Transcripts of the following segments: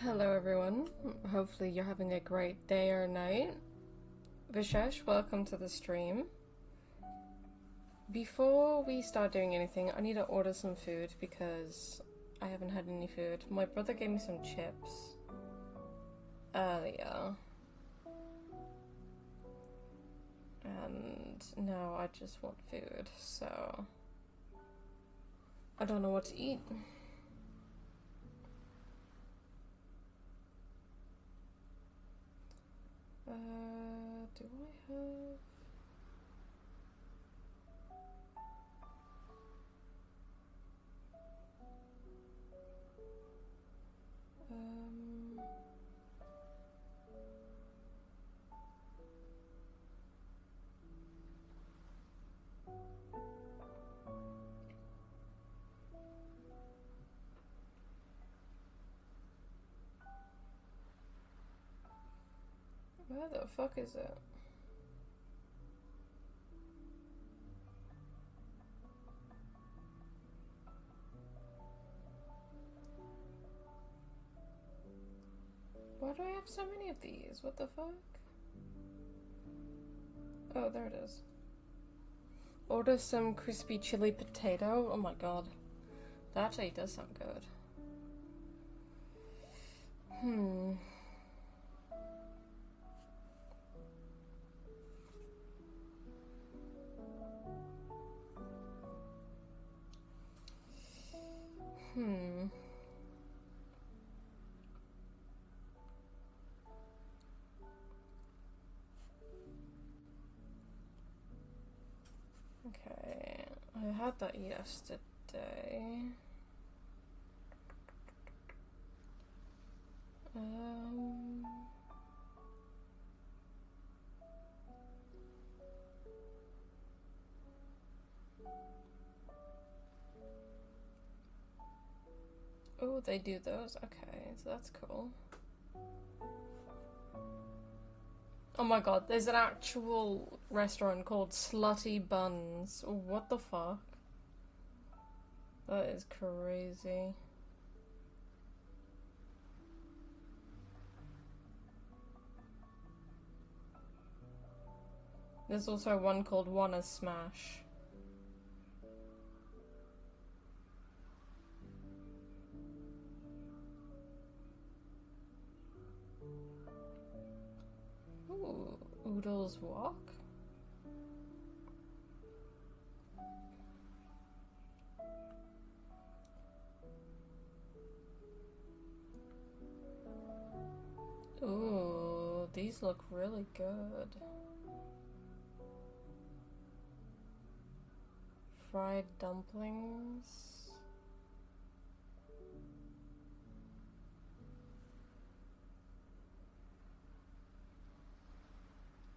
Hello everyone, hopefully you're having a great day or night. Vishesh, welcome to the stream. Before we start doing anything, I need to order some food because I haven't had any food. My brother gave me some chips earlier. And now I just want food, so I don't know what to eat. Do I have... Where the fuck is it? Why do I have so many of these? What the fuck? Oh, there it is. Order some crispy chili potato. Oh my god. That actually does sound good. Hmm. Okay, I had that yesterday. Oh, they do those? Okay, so that's cool. Oh my god, there's an actual restaurant called Slutty Buns. What the fuck? That is crazy. There's also one called Wanna Smash. Ooh, Oodles Walk? Ooh, these look really good. Fried dumplings.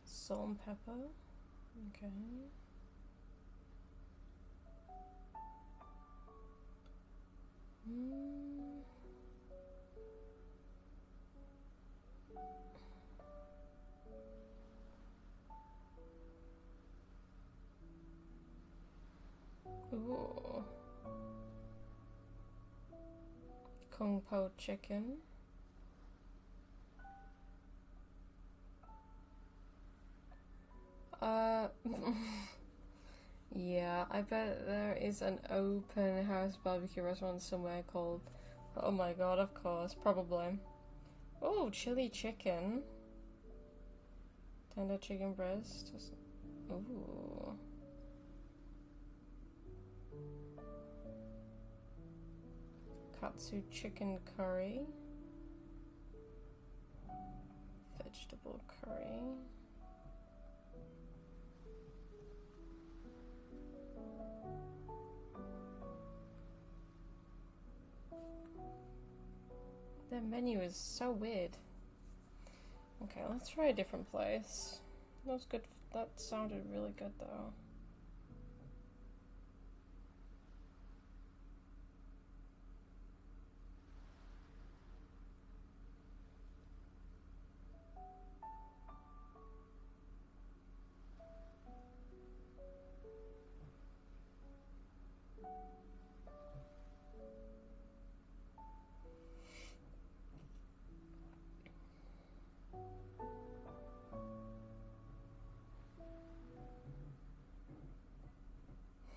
Salt and pepper. Okay. Ooh. Kung Po chicken. Yeah, I bet there is an open house barbecue restaurant somewhere called... Oh my god, of course, probably. Oh, chili chicken. Tender chicken breast. Ooh. Katsu chicken curry. Vegetable curry. Their menu is so weird. Okay, let's try a different place. That was good. That sounded really good though.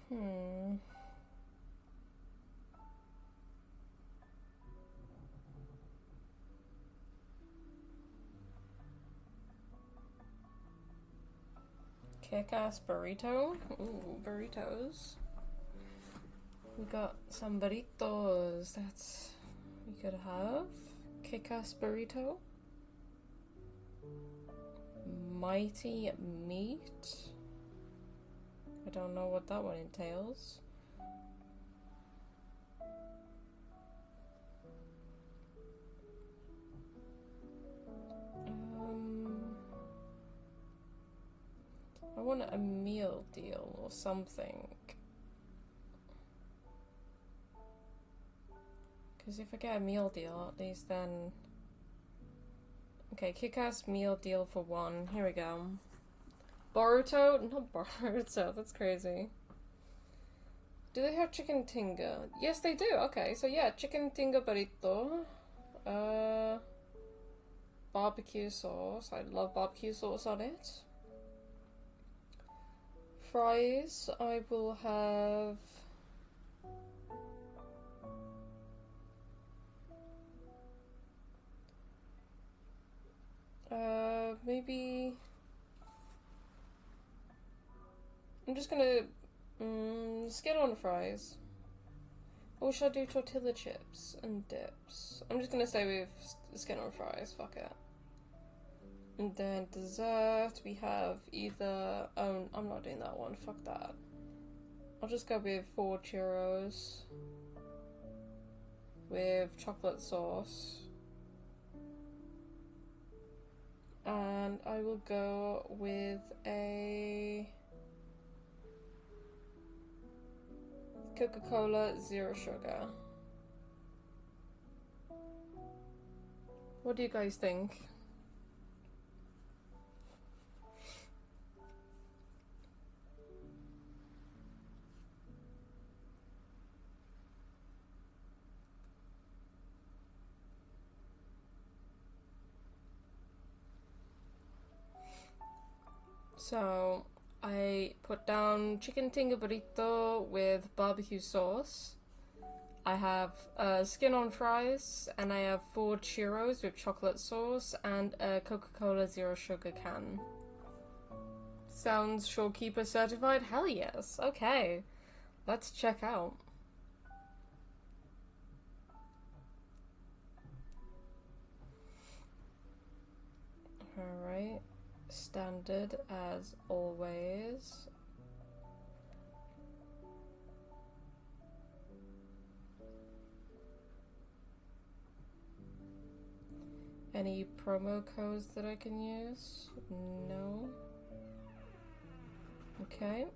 Hmm. Kick-ass burrito. Ooh, burritos. We got some burritos. That's we could have. Kick-ass burrito. Mighty meat. I don't know what that one entails. I want a meal deal or something. Because if I get a meal deal, at least then... Okay, kick-ass meal deal for one. Here we go. Boruto? Not Boruto, that's crazy. Do they have chicken tinga? Yes, they do. Okay, so yeah, chicken tinga burrito. Barbecue sauce. I love barbecue sauce on it. Fries, I will have... maybe... I'm just gonna... skin on fries. Or should I do tortilla chips and dips? I'm just gonna stay with skin on fries, fuck it. And then dessert, we have either... Oh, I'm not doing that one, fuck that. I'll just go with 4 churros. With chocolate sauce. And I will go with a... Coca-Cola, 0 sugar. What do you guys think? So, I put down chicken tinga burrito with barbecue sauce. I have skin on fries, and I have 4 churros with chocolate sauce, and a Coca-Cola 0 sugar can. Sounds Shorekeeper certified? Hell yes. Okay. Let's check out. Alright. Standard as always. Any promo codes that I can use? No. Okay.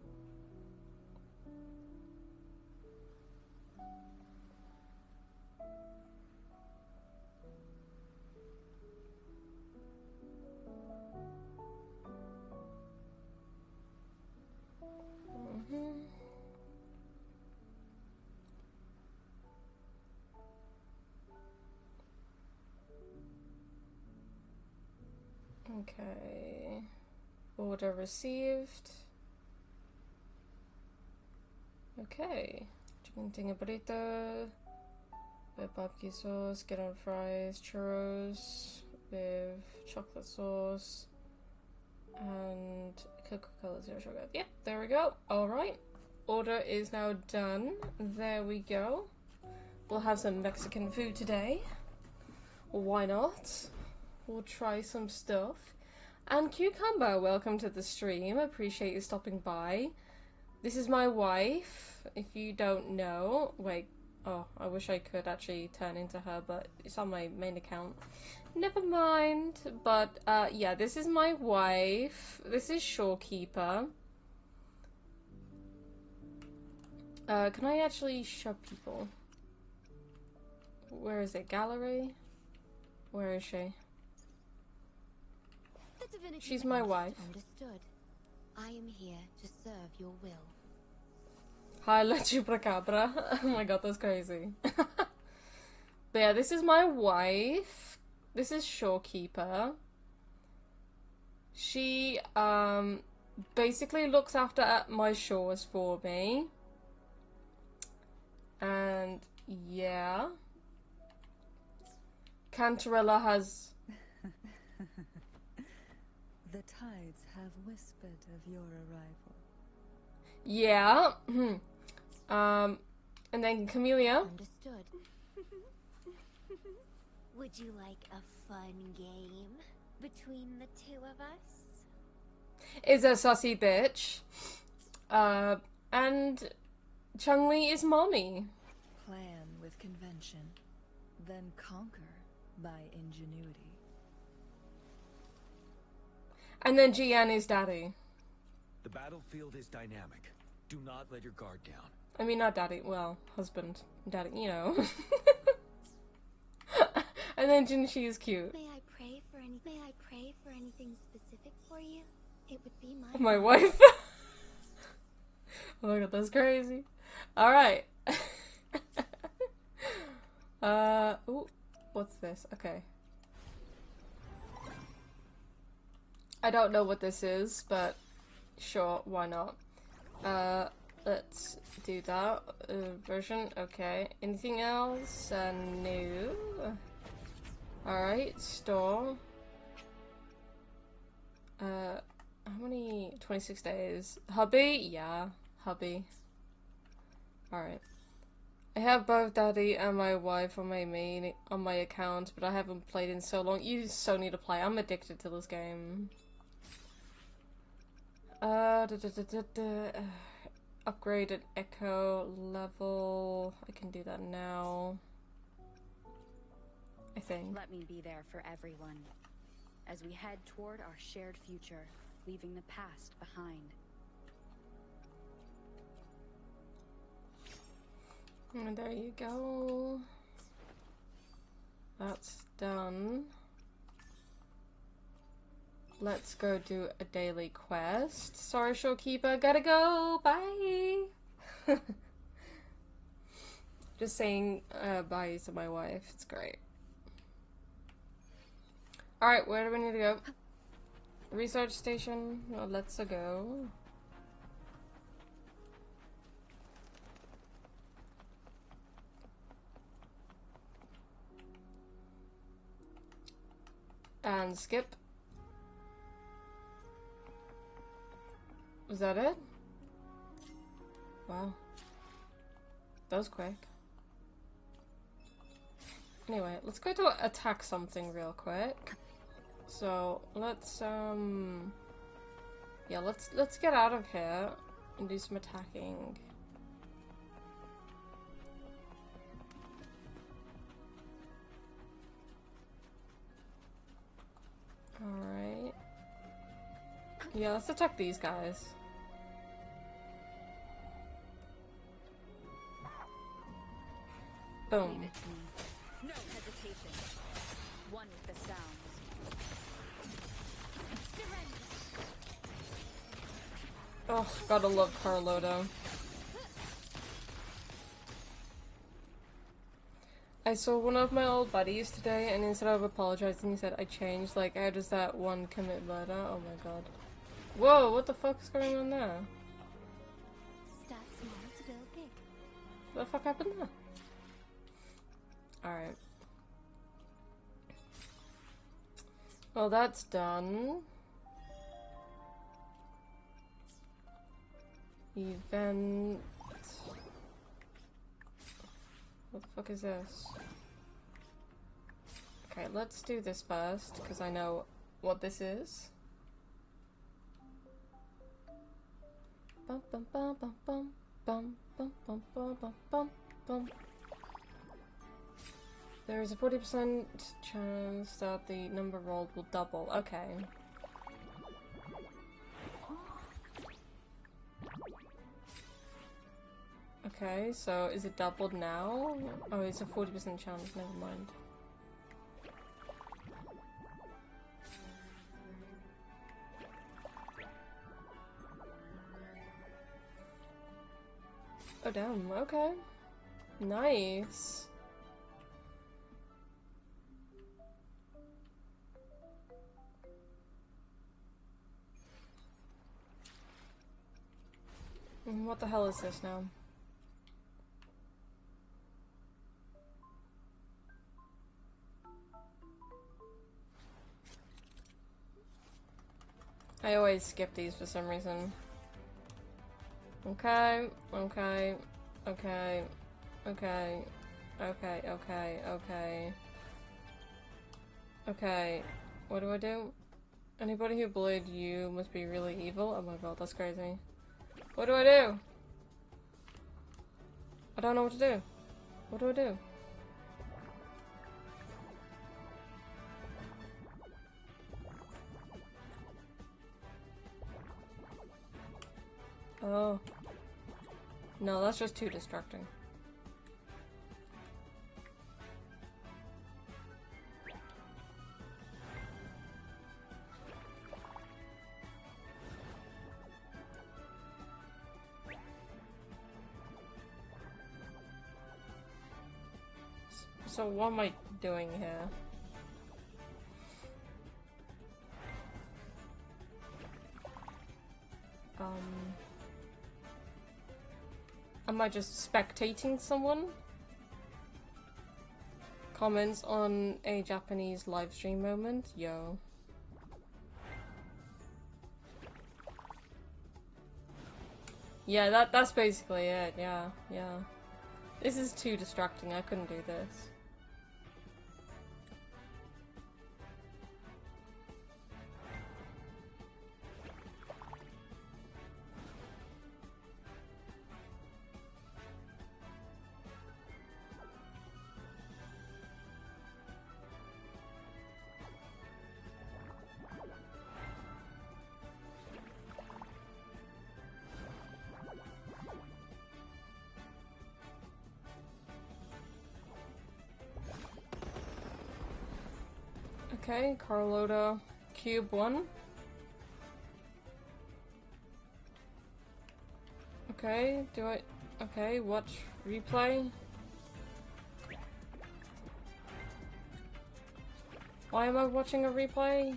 Okay. Order received. Okay. Chicken tinga burrito with barbecue sauce, get on fries, churros with chocolate sauce, and Coca-Cola 0 sugar. Yep, there we go. Alright. Order is now done. There we go. We'll have some Mexican food today. Why not? We'll try some stuff. And Cucumber, welcome to the stream. Appreciate you stopping by. This is my wife, if you don't know. Wait, oh, I wish I could actually turn into her, but it's on my main account. Never mind. But, yeah, this is my wife. This is Shorekeeper. Can I actually show people? Where is it? Gallery? Where is she? She's my wife. Understood. I am here to serve your will. Hi, La Chupacabra. Oh my god, that's crazy. But yeah, this is my wife. This is Shorekeeper. She, basically looks after my shores for me. And yeah. Cantarella has... The tides have whispered of your arrival. Yeah. And then Camellia. Understood. Would you like a fun game between the two of us? Is a sussy bitch. And Chun-Li is mommy. Plan with convention, then conquer by ingenuity. And then Jian is daddy. The battlefield is dynamic. Do not let your guard down. I mean, not daddy. Well, husband. Daddy, you know. And then Jinshi is cute. May I pray for anything specific for you? It would be My wife. Oh my god, that's crazy. Alright. Ooh, what's this? Okay. I don't know what this is, but sure, why not? Let's do that. Version, okay. Anything else? No. Alright, store. How many? 26 days. Hubby? Yeah, hubby. Alright. I have both daddy and my wife on my account, but I haven't played in so long. You so need to play. I'm addicted to this game. Upgraded echo level. I can do that now. I think. Let me be there for everyone as we head toward our shared future, leaving the past behind. And there you go. That's done. Let's go do a daily quest. Sorry, shopkeeper, gotta go. Bye. Just saying bye to my wife. It's great. Alright, where do we need to go? Research station. Well, let's go. And skip. Was that it? Wow. That was quick. Anyway, let's go to attack something real quick. So, let's yeah, let's get out of here and do some attacking. Alright. Yeah, let's attack these guys. Boom. No hesitation. One with the sounds. Oh, gotta love Carlotta. I saw one of my old buddies today, and instead of apologizing, he said, I changed. Like, how does that one commit murder? Oh my god. Whoa, what the fuck is going on there? Start small to build big. What the fuck happened there? Alright. Well, that's done. Event. What the fuck is this? Okay, let's do this first, because I know what this is. Bum bum bum bum bum bum bum bum bum bum bum bum. There is a 40% chance that the number rolled will double. Okay. Okay, so is it doubled now? Oh, it's a 40% chance, never mind. Oh damn, okay. Nice. What the hell is this now? I always skip these for some reason. Okay, okay, okay, okay, okay, okay, okay. Okay, what do I do? Anybody who bullied you must be really evil? Oh my god, that's crazy. What do I do? I don't know what to do. What do I do? Oh. No, that's just too distracting. So what am I doing here? Am I just spectating someone? Comments on a Japanese livestream moment? Yo. Yeah, that's basically it, yeah. This is too distracting, I couldn't do this. Okay, Carlotta Cube 1. Okay, okay, watch replay. Why am I watching a replay?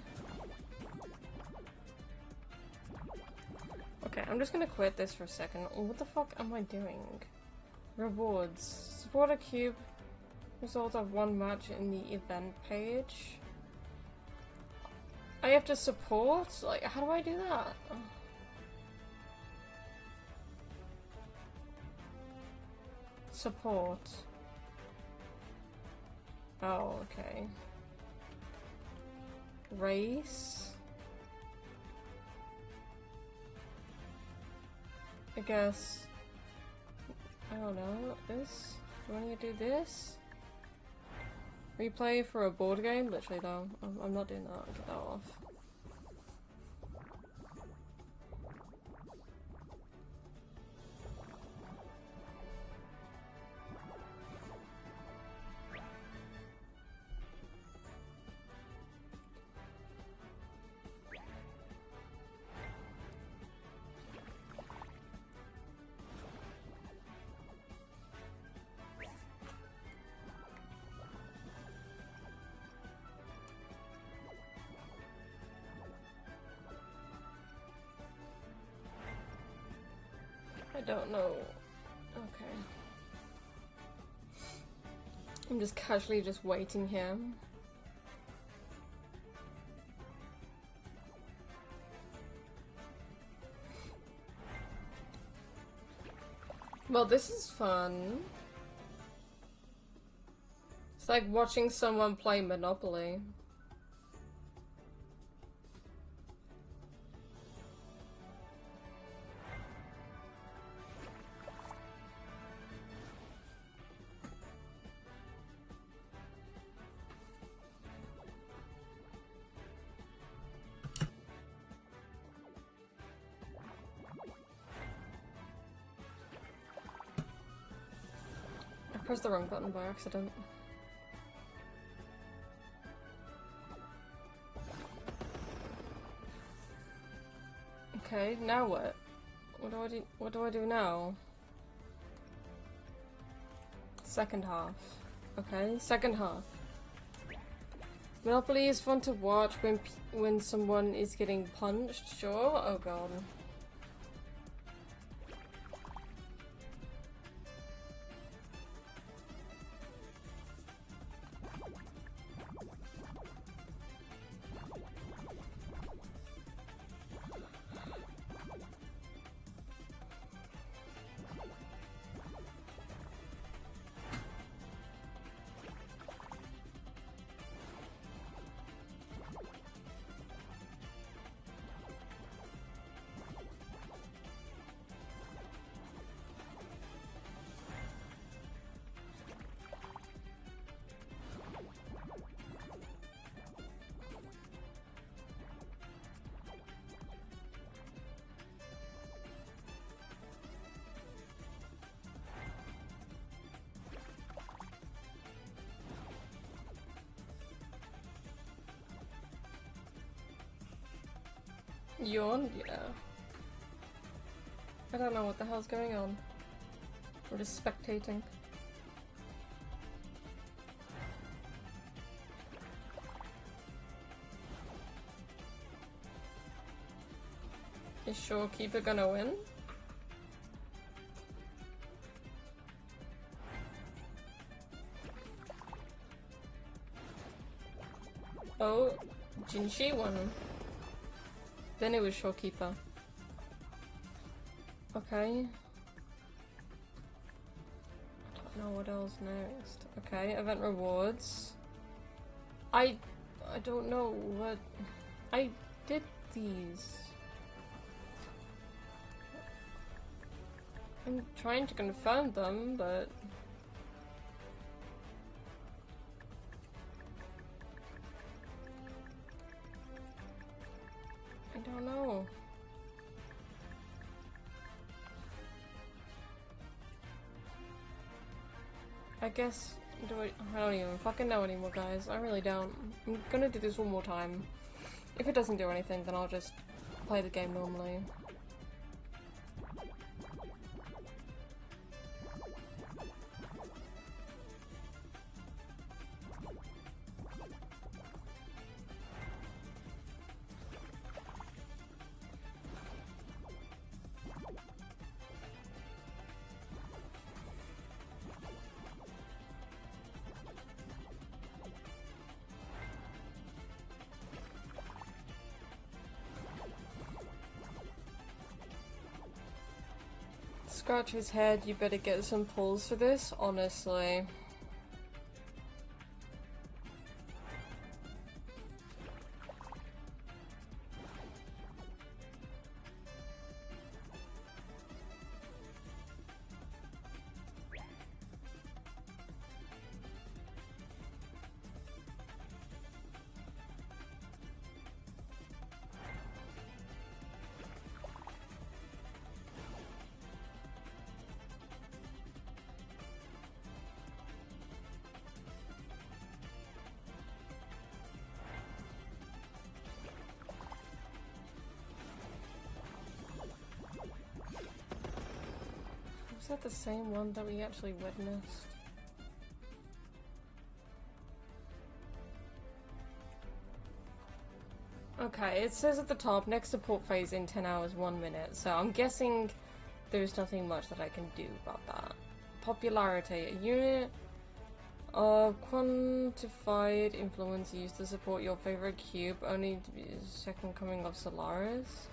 Okay, I'm just gonna quit this for a second. What the fuck am I doing? Rewards. Support a cube. Result of one match in the event page. I have to support? Like, how do I do that? Support. Oh, okay. Race. I guess. I don't know. This? Do I need to do this? Replay for a board game? Literally though. I'm not doing that. Get that off. I don't know. Okay. I'm just casually just waiting here. Well, this is fun. It's like watching someone play Monopoly. I pressed the wrong button by accident. Okay, now what? What do I do now? Second half. Okay, second half. Monopoly is fun to watch when someone is getting punched. Sure. Oh god. Yawn? Yeah. I don't know what the hell's going on. We're just spectating. Is Shorekeeper gonna win? Oh, Jinshi won. Then it was Shorekeeper. Okay. I don't know what else next. Okay, event rewards. I don't know what... I did these. I'm trying to confirm them, but... I don't know. I guess... I don't even fucking know anymore, guys. I really don't. I'm gonna do this one more time. If it doesn't do anything, then I'll just play the game normally. Scratch his head, you better get some pulls for this, honestly. Was that the same one that we actually witnessed? Okay, it says at the top, next support phase in 10 hours, 1 minute. So I'm guessing there's nothing much that I can do about that. Popularity. A unit of quantified influence used to support your favorite cube, only to be the second coming of Solaris.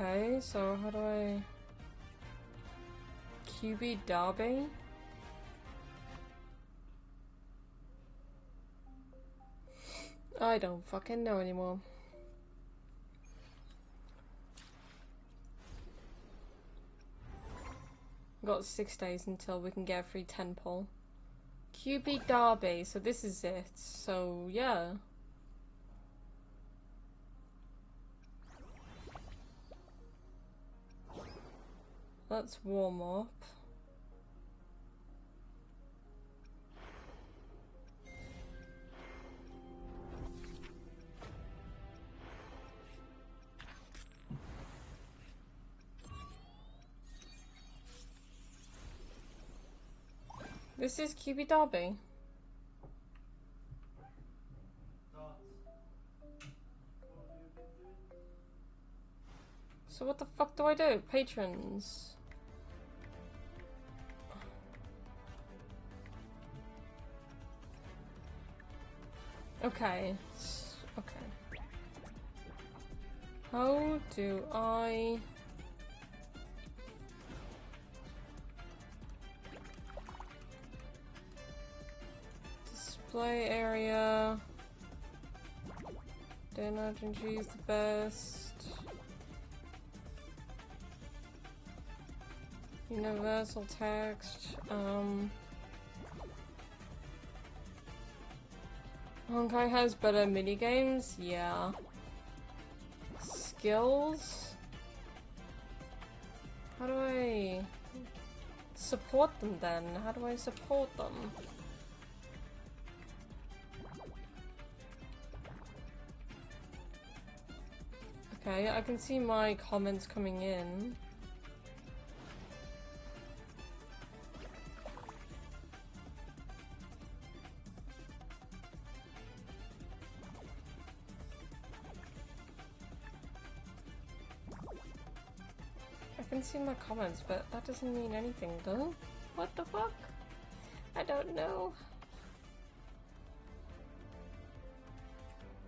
Okay, so how do I... QB Derby? I don't fucking know anymore. Got 6 days until we can get a free 10 pull. QB Derby, so this is it. So, yeah. Let's warm up. This is QB Derby. So what the fuck do I do? Patrons. Okay. Okay. How do I... Display area. Donut and cheese the best. Universal text. Honkai has better minigames? Yeah. Skills? How do I support them then? How do I support them? Okay, I can see my comments coming in. I can see my comments, but that doesn't mean anything, though. What the fuck? I don't know.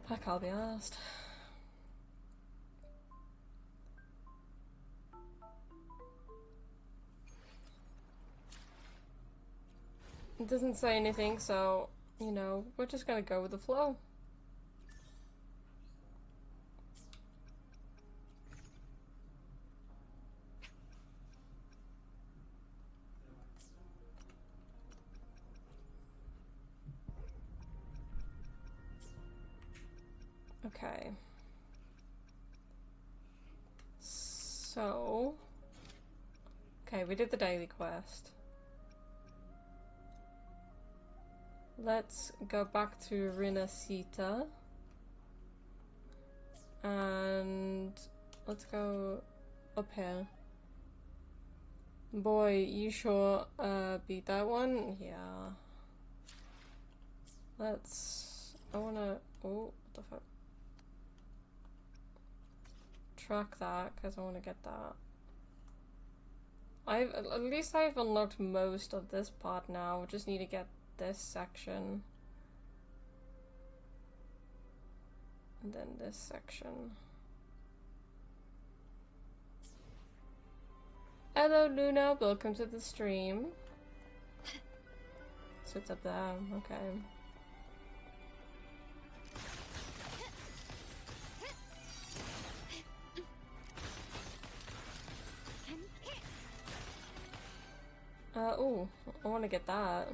Heck, I'll be asked. It doesn't say anything, so, you know, we're just gonna go with the flow. Okay. So... Okay, we did the daily quest. Let's go back to Rinascita. And... let's go up here. Boy, you sure beat that one? Yeah. Let's... I wanna... oh, what the fuck? Track that, because I want to get that. At least I've unlocked most of this part now. Just need to get this section. And then this section. Hello Luna, welcome to the stream. So it's up there, okay. Oh, I want to get that.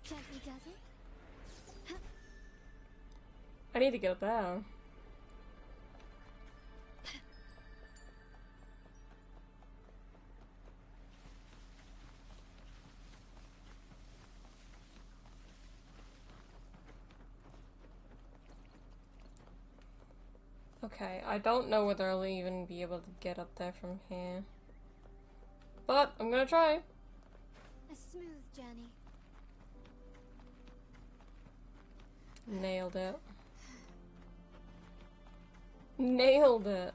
Gently does it? I need to get up there. Okay, I don't know whether I'll even be able to get up there from here. But I'm gonna try. A smooth journey. Nailed it. Nailed it.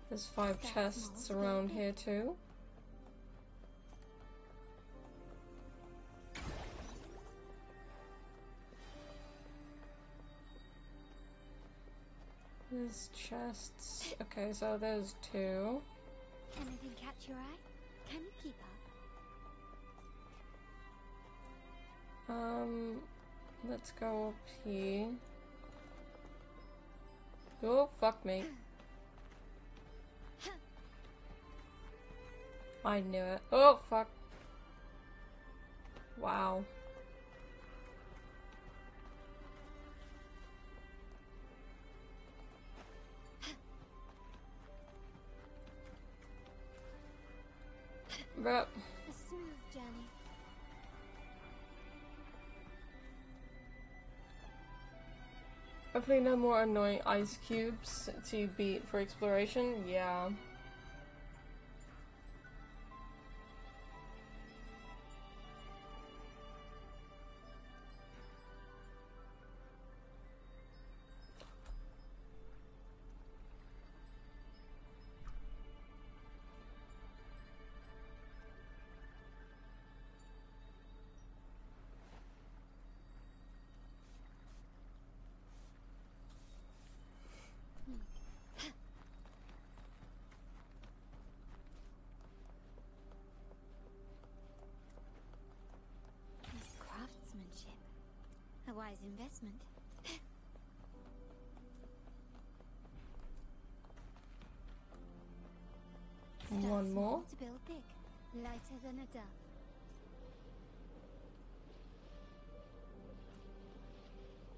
There's 5 chests around here too. There's chests. Okay, so there's 2. Anything catch your eye? Can you keep up? Let's go up here. Oh, fuck me. I knew it. Oh, fuck. Wow. Bruh. A smooth journey. Hopefully no more annoying ice cubes to beat for exploration. Yeah. A wise investment. One more. To build big, lighter than a dove.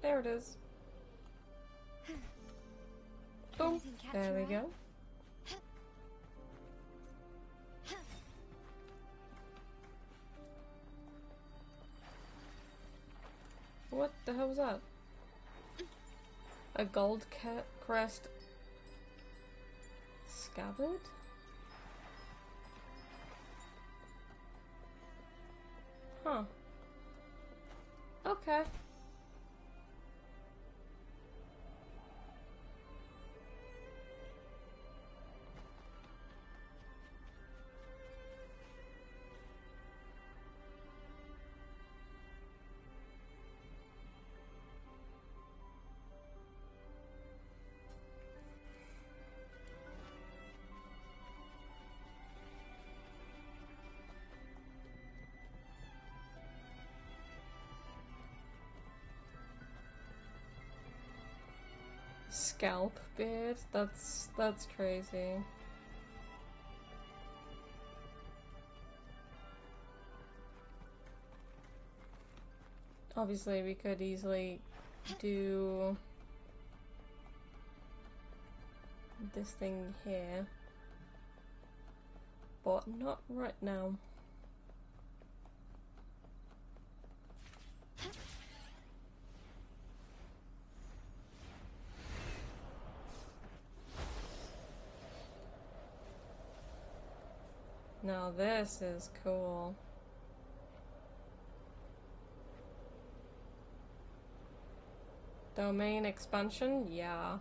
There it is. Boom. There we go. What the hell was that? A gold crest scabbard? Huh. Okay. Scalp beard? That's crazy. Obviously we could easily do this thing here, but not right now. Now this is cool. Domain expansion? Yeah.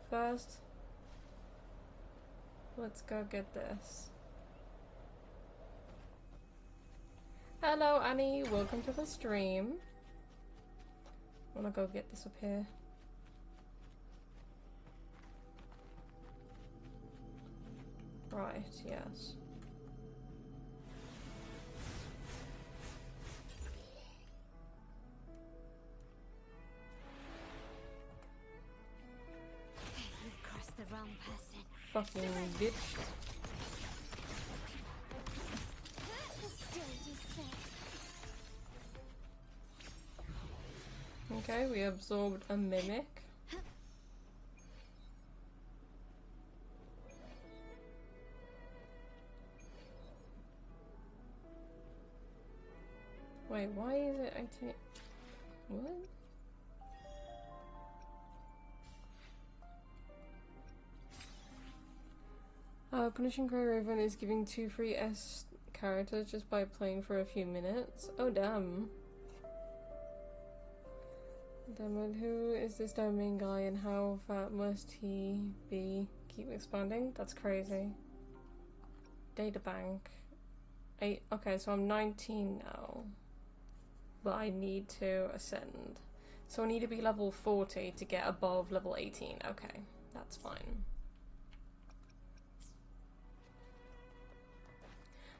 First, let's go get this. Hello Annie, welcome to the stream. I wanna go get this up here. Right, yes. You've crossed the wrong person. Fucking bitch. The stage is set. Okay, we absorbed a mimic. Wait, why is it 18? What? Punishing Grey Raven is giving 2 free S characters just by playing for a few minutes. Oh damn. Damn it, who is this domain guy and how fat must he be? Keep expanding? That's crazy. Databank. 8. Okay, so I'm 19 now. But I need to ascend. So I need to be level 40 to get above level 18. Okay, that's fine.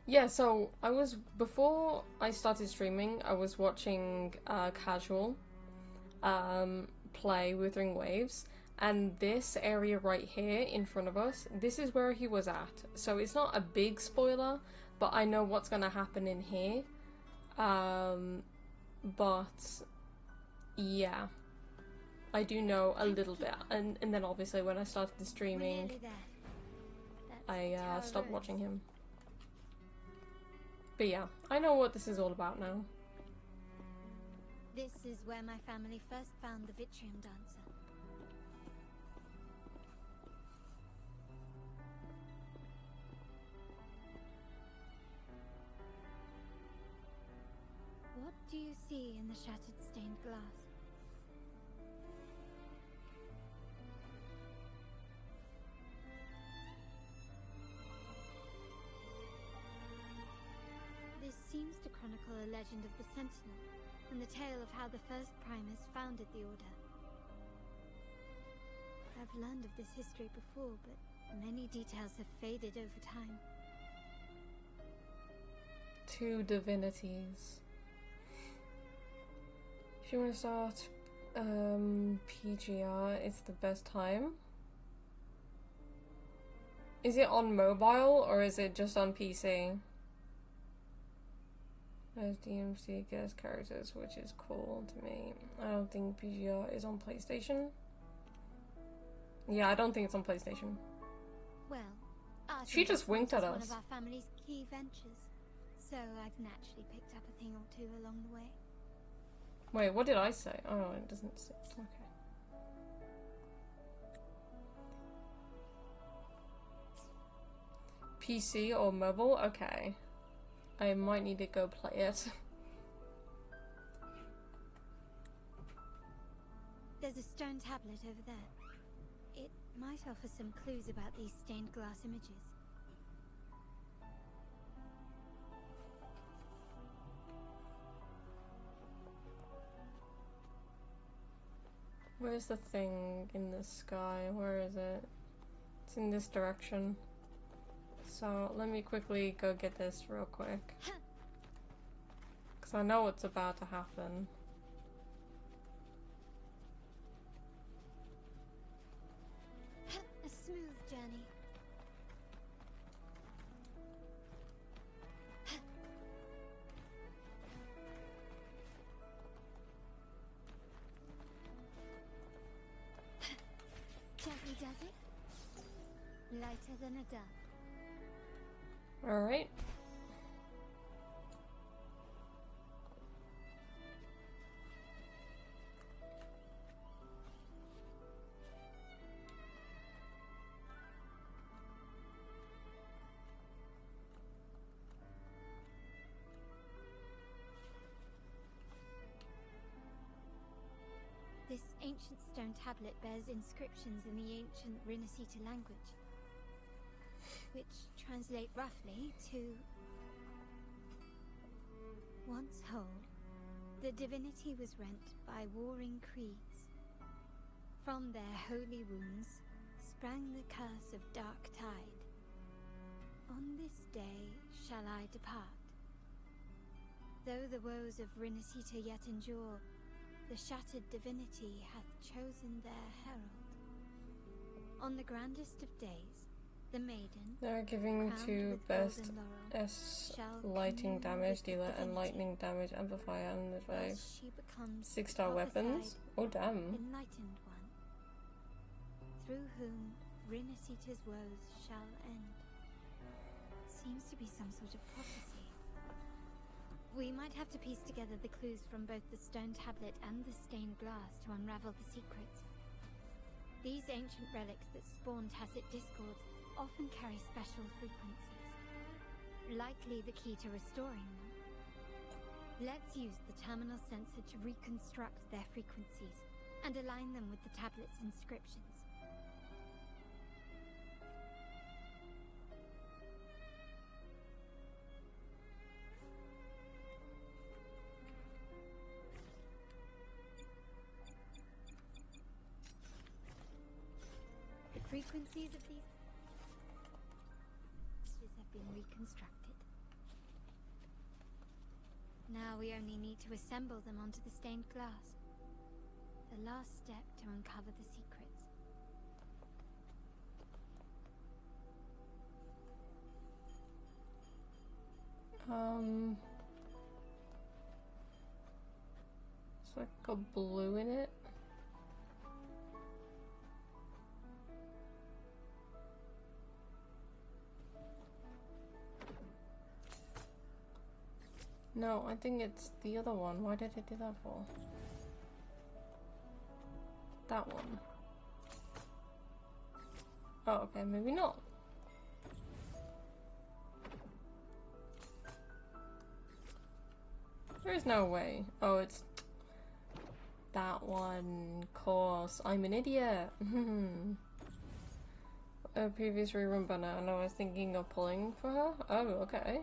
Yeah, so I was, before I started streaming, I was watching Casual play Wuthering Waves, and this area right here in front of us, this is where he was at. So it's not a big spoiler, but I know what's gonna happen in here. But yeah, I do know a little bit, and then obviously when I started the streaming, I stopped watching him. But yeah, I know what this is all about now. This is where my family first found the Vitrium dancer. What do you see in the shattered stained glass? This seems to chronicle a legend of the Sentinel, and the tale of how the first Primus founded the Order. I've learned of this history before, but many details have faded over time. 2 divinities. If you want to start PGR, it's the best time. Is it on mobile or is it just on PC? There's DMC guest characters, which is cool to me. I don't think PGR is on PlayStation. Yeah, I don't think it's on PlayStation. Well, art She just winked at investment us. is one of our family's key ventures, so I've naturally picked up a thing or two along the way. Wait, what did I say? Oh, it doesn't say. Okay. PC or mobile? Okay. I might need to go play it. There's a stone tablet over there. It might offer some clues about these stained glass images. Where's the thing in the sky? Where is it? It's in this direction. So let me quickly go get this real quick. Because I know what's about to happen. A smooth journey. Gently does it. Lighter than a dove. Alright. This ancient stone tablet bears inscriptions in the ancient Rinascita language, which translate roughly to... Once whole, the divinity was rent by warring creeds. From their holy wounds sprang the curse of dark tide. On this day shall I depart. Though the woes of Rinascita yet endure, the shattered divinity hath chosen their herald. On the grandest of days, the maiden, They're giving crowned to with best golden laurel, S shall lighting commune damage with the dealer and divinity, lightning damage amplifier and advice. as she becomes 6-star the weapons? Oh damn. enlightened one, through whom Rinascita's woes shall end. Seems to be some sort of prophecy. We might have to piece together the clues from both the stone tablet and the stained glass to unravel the secrets. These ancient relics that spawn tacit discords often carry special frequencies, likely the key to restoring them. Let's use the terminal sensor to reconstruct their frequencies and align them with the tablet's inscriptions. The frequencies of these have been reconstructed. Now we only need to assemble them onto the stained glass. The last step to uncover the secrets. It's like a blue in it. No, I think it's the other one. Why did it do that for? That one. Oh, okay, maybe not. There's no way. Oh, it's that one. Course, I'm an idiot. A previous rerun banner, and I was thinking of pulling for her. Oh, okay.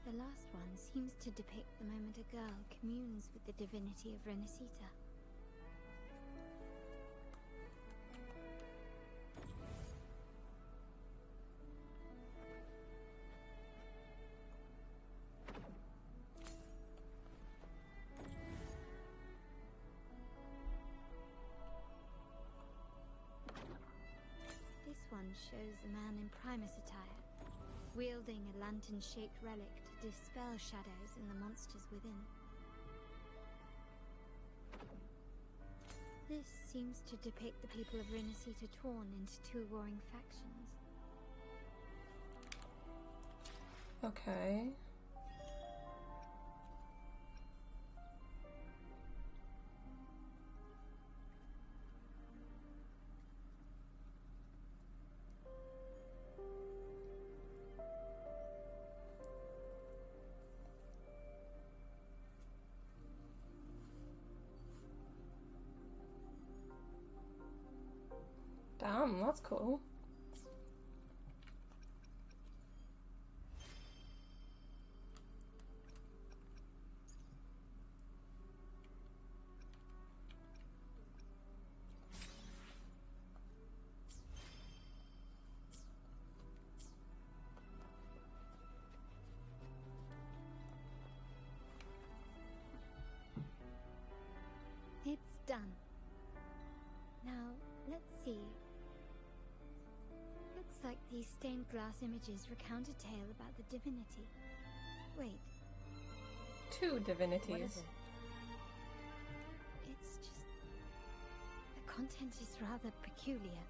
The last one seems to depict the moment a girl communes with the divinity of Rinascita. This one shows a man in Primus attire, wielding a lantern-shaped relic to dispel shadows and the monsters within. This seems to depict the people of Rinascita torn into two warring factions. Okay. Damn, that's cool. It's done. Now, let's see. Looks like these stained glass images recount a tale about the divinity. Wait, Two divinities. What is it? it's just... the content is rather peculiar.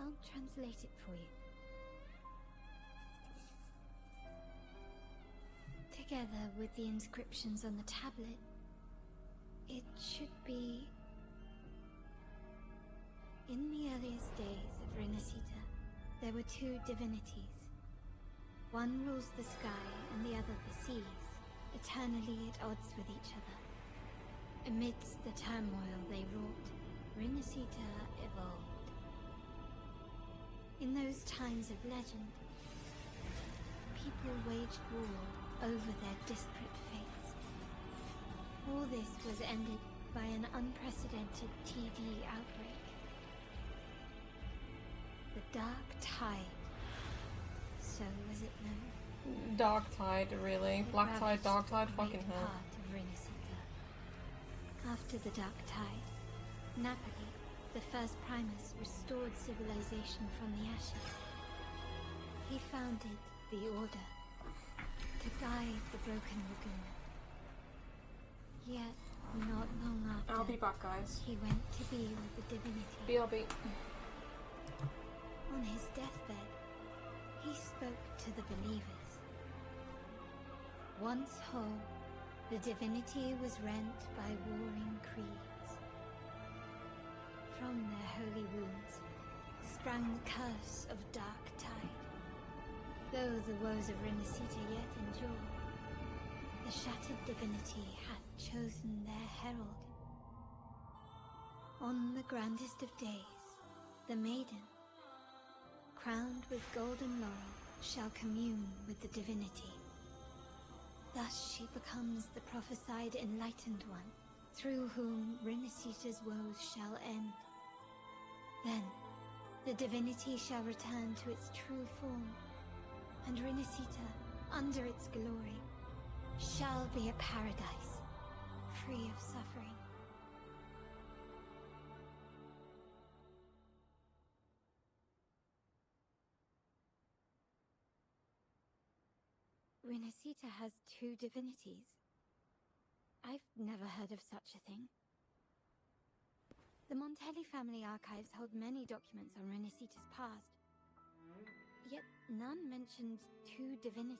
I'll translate it for you. Together with the inscriptions on the tablet, it should be... In the earliest days of Rinascita, there were two divinities. One rules the sky and the other the seas, eternally at odds with each other. Amidst the turmoil they wrought, Rinascita evolved. In those times of legend, people waged war over their disparate fates. All this was ended by an unprecedented TD outbreak. The Dark Tide. So was it known? Dark Tide, really? It Black Tide, ravaged Dark Tide, a great fucking hell. part of Rinascita. After the Dark Tide, Napoli, the first Primus, restored civilization from the ashes. He founded the Order to guide the broken Laguna. Yet, not long after, I'll be back, guys. he went to be with the divinity. BRB. On his deathbed, he spoke to the believers. Once whole, the divinity was rent by warring creeds. From their holy wounds sprang the curse of Dark Tide. Though the woes of Rinascita yet endure, the shattered divinity hath chosen their herald. On the grandest of days, the maiden, crowned with golden laurel, shall commune with the divinity. Thus she becomes the prophesied enlightened one, through whom Rinascita's woes shall end. Then, the divinity shall return to its true form, and Rinascita, under its glory, shall be a paradise, free of suffering. Rinascita has two divinities. I've never heard of such a thing. The Montelli family archives hold many documents on Rinascita's past, yet none mentioned two divinities.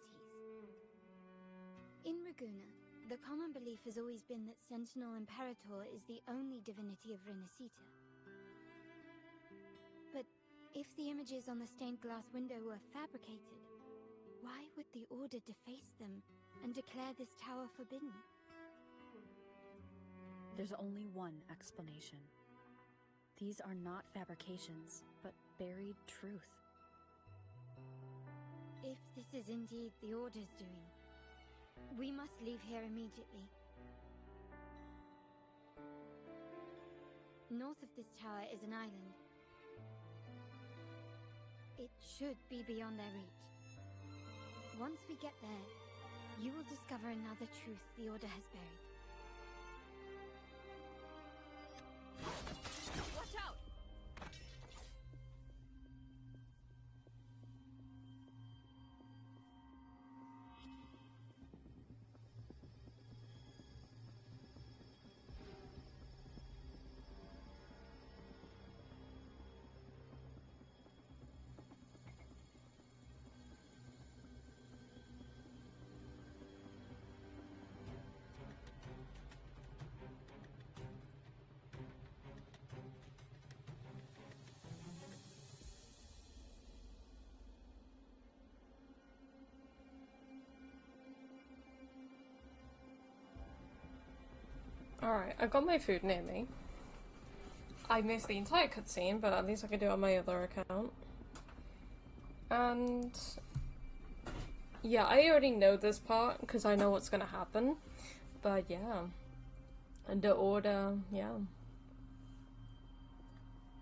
In Ragusa, the common belief has always been that Sentinel Imperator is the only divinity of Rinascita. But if the images on the stained glass window were fabricated, why would the Order deface them and declare this tower forbidden? There's only one explanation. These are not fabrications, but buried truth. If this is indeed the Order's doing, we must leave here immediately. North of this tower is an island. It should be beyond their reach. Once we get there, you will discover another truth the Order has buried. Watch out! Alright, I got my food near me. I missed the entire cutscene, but at least I can do it on my other account. And yeah, I already know this part because I know what's gonna happen. But yeah, and the order, yeah.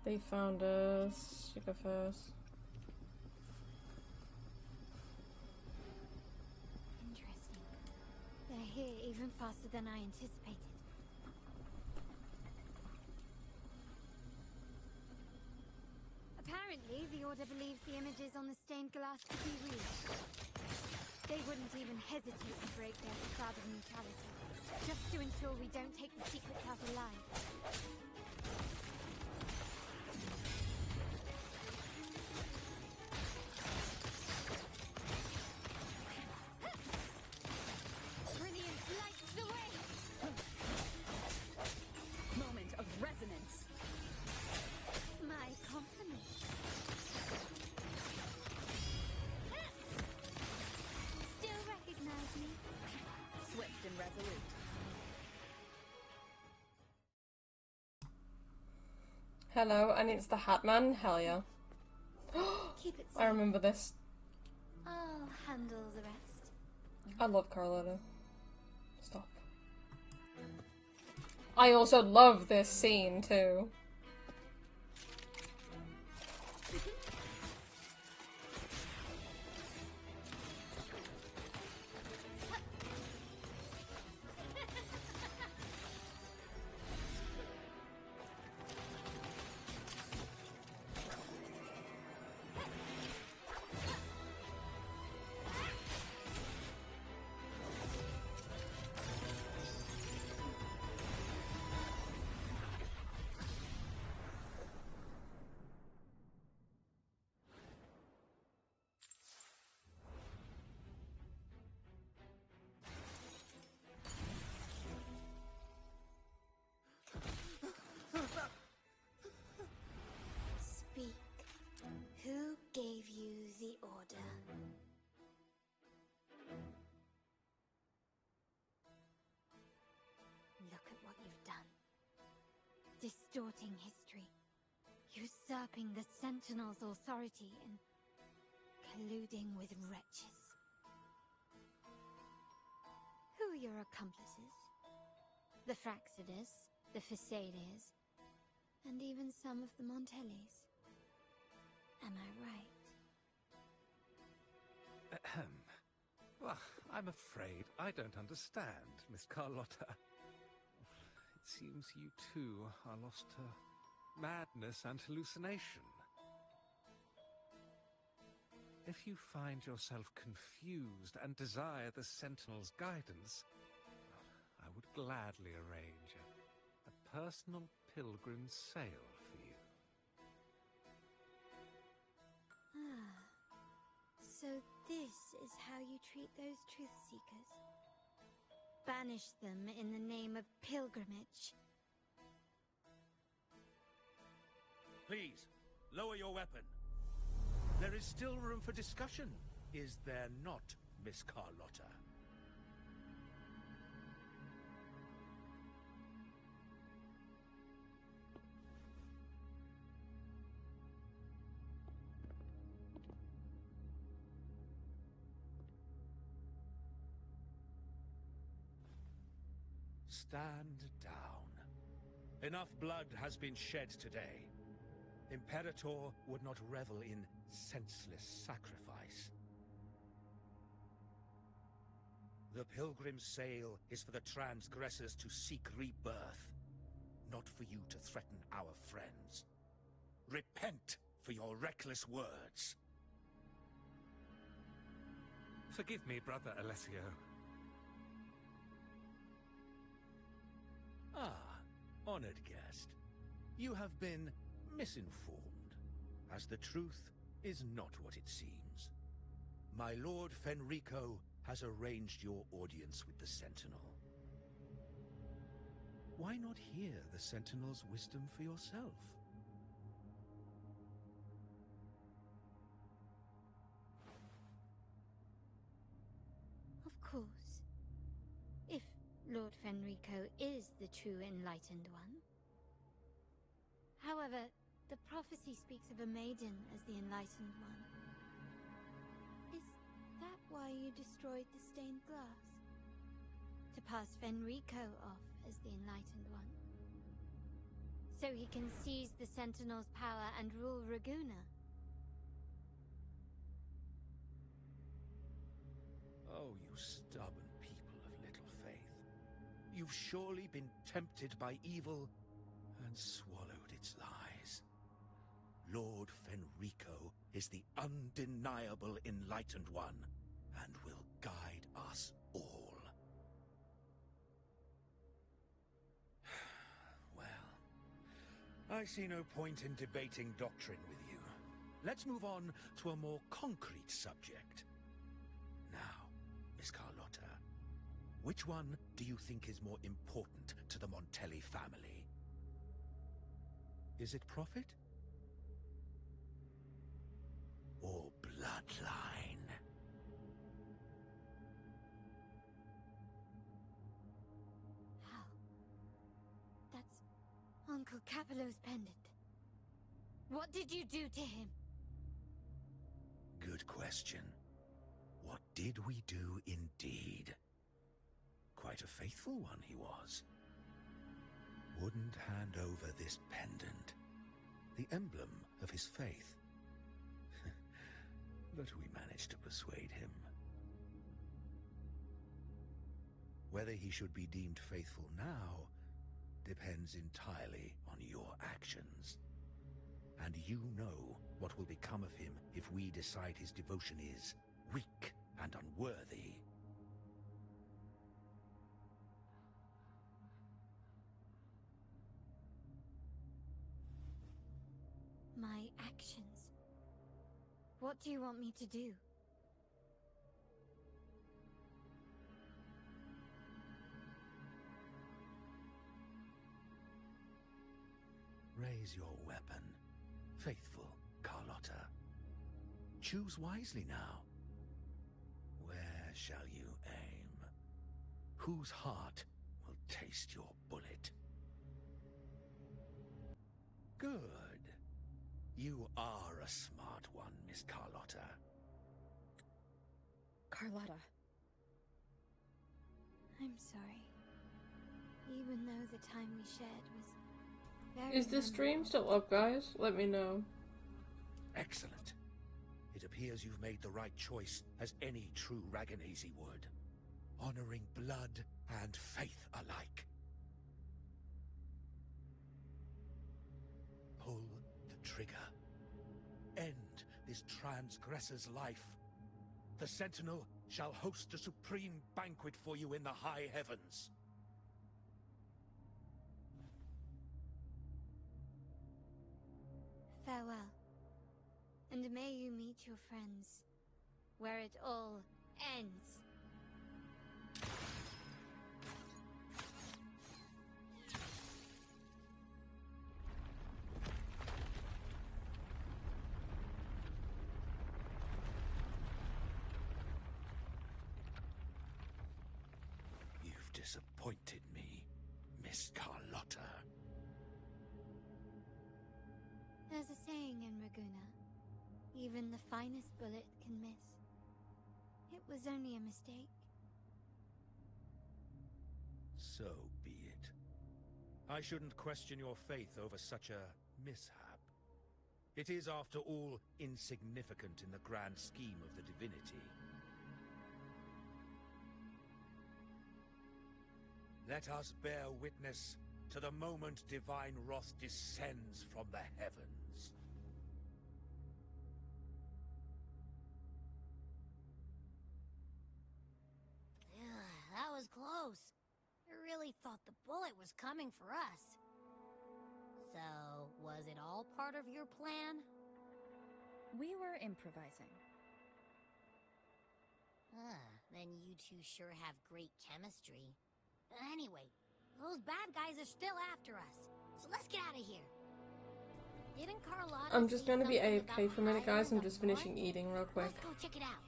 They found us. You go first. Interesting. They're here even faster than I anticipated. Apparently, the Order believes the images on the stained glass to be real. They wouldn't even hesitate to break their facade of neutrality, just to ensure we don't take the secrets out alive. Brilliant lights the way! Moment of resonance. My compliments. Still recognize me? Swift and resolute. Hello, and it's the Hat Man. Hell yeah. Keep it I safe. remember this. I'll handle the rest. I love Carlotta. Stop. I also love this scene too. Speak. Who gave you the order? Look at what you've done. Distorting history. Usurping the Sentinel's authority and colluding with wretches. Who are your accomplices? The Fraxidus, the Facades, and even some of the Montellis. Am I right? Ahem. Well, I'm afraid I don't understand, Miss Carlotta. It seems you too are lost to madness and hallucination. If you find yourself confused and desire the Sentinel's guidance, I would gladly arrange a personal pilgrim sail for you. Ah, so this is how you treat those truth seekers. Banish them in the name of pilgrimage. Please, lower your weapon. There is still room for discussion, is there not, Miss Carlotta? Stand down. Enough blood has been shed today. Imperator would not revel in senseless sacrifice. The pilgrim's sail is for the transgressors to seek rebirth, not for you to threaten our friends. Repent for your reckless words. Forgive me, Brother Alessio. Ah, honored guest. You have been misinformed, as the truth is not what it seems. My Lord Fenrico has arranged your audience with the Sentinel. Why not hear the Sentinel's wisdom for yourself? Of course. If Lord Lord Fenrico is the true Enlightened One. However, the prophecy speaks of a maiden as the Enlightened One. Is that why you destroyed the stained glass? To pass Fenrico off as the Enlightened One? So he can seize the Sentinel's power and rule Raguna? Oh, you stubborn people of little faith. You've surely been tempted by evil and swallowed its lies. Lord Fenrico is the undeniable Enlightened One, and will guide us all. Well, I see no point in debating doctrine with you. Let's move on to a more concrete subject. Now, Miss Carlotta, which one do you think is more important to the Montelli family? Is it profit? Or bloodline? How? That's Uncle Capello's pendant. What did you do to him? Good question. What did we do indeed? Quite a faithful one he was. Wouldn't hand over this pendant, the emblem of his faith. But we managed to persuade him. Whether he should be deemed faithful now depends entirely on your actions. And you know what will become of him if we decide his devotion is weak and unworthy. My actions. What do you want me to do? Raise your weapon, faithful Carlotta. Choose wisely now. Where shall you aim? Whose heart will taste your bullet? Good. You are a smart one, Miss Carlotta. Carlotta. I'm sorry. Even though the time we shared was very Is the stream still up, guys? Let me know. Excellent. It appears you've made the right choice, as any true Raganazi would. Honoring blood and faith alike. Pull the trigger. End this transgressor's life. The Sentinel shall host a supreme banquet for you in the high heavens. Farewell. And may you meet your friends, where it all ends. You've disappointed me, Miss Carlotta. There's a saying in Raguna, even the finest bullet can miss. It was only a mistake. So be it. I shouldn't question your faith over such a mishap. It is, after all, insignificant in the grand scheme of the divinity. Let us bear witness to the moment divine wrath descends from the heavens. That was close. I really thought the bullet was coming for us. So, was it all part of your plan? We were improvising. Then you two sure have great chemistry. Anyway, those bad guys are still after us. So let's get out of here. Didn't Carlotta I'm just say gonna be something AFK about for a minute, guys. I'm island just up north? finishing eating real quick. Let's go check it out.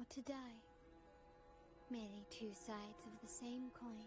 to die. Merely two sides of the same coin.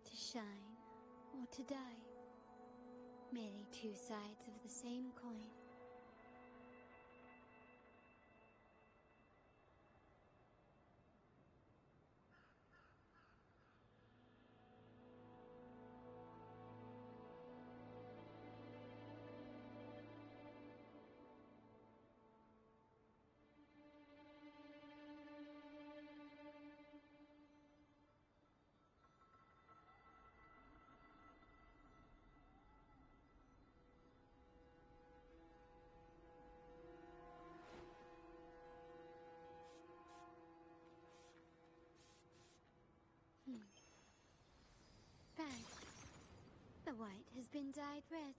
To shine or to die. Merely two sides of the same coin. Bang. The white has been dyed red.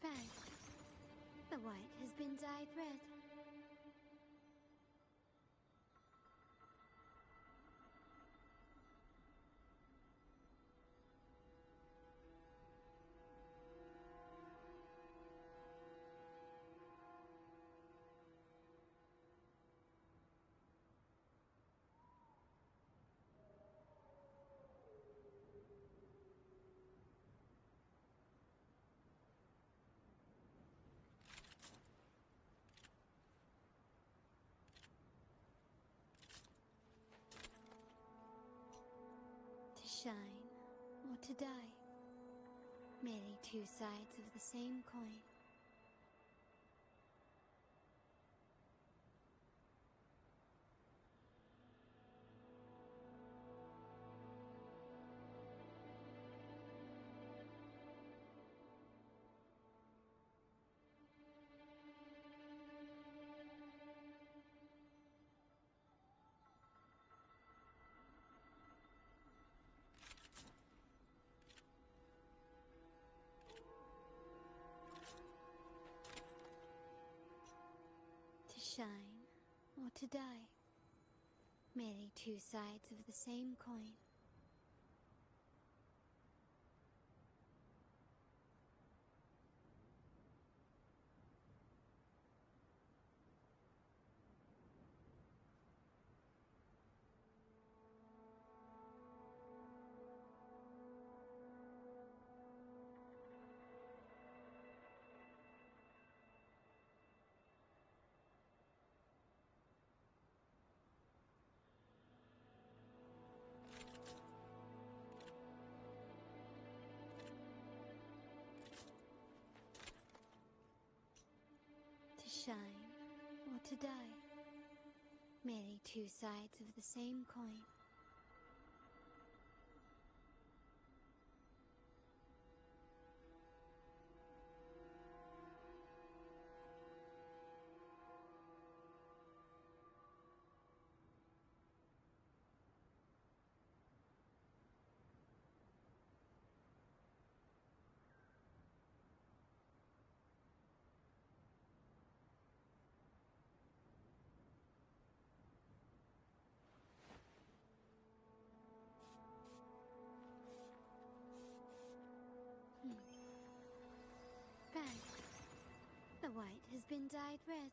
Bang. The white has been dyed red. To shine or to die. Merely two sides of the same coin. To shine or to die. Merely two sides of the same coin. To shine or to die. Merely two sides of the same coin. white has been dyed red.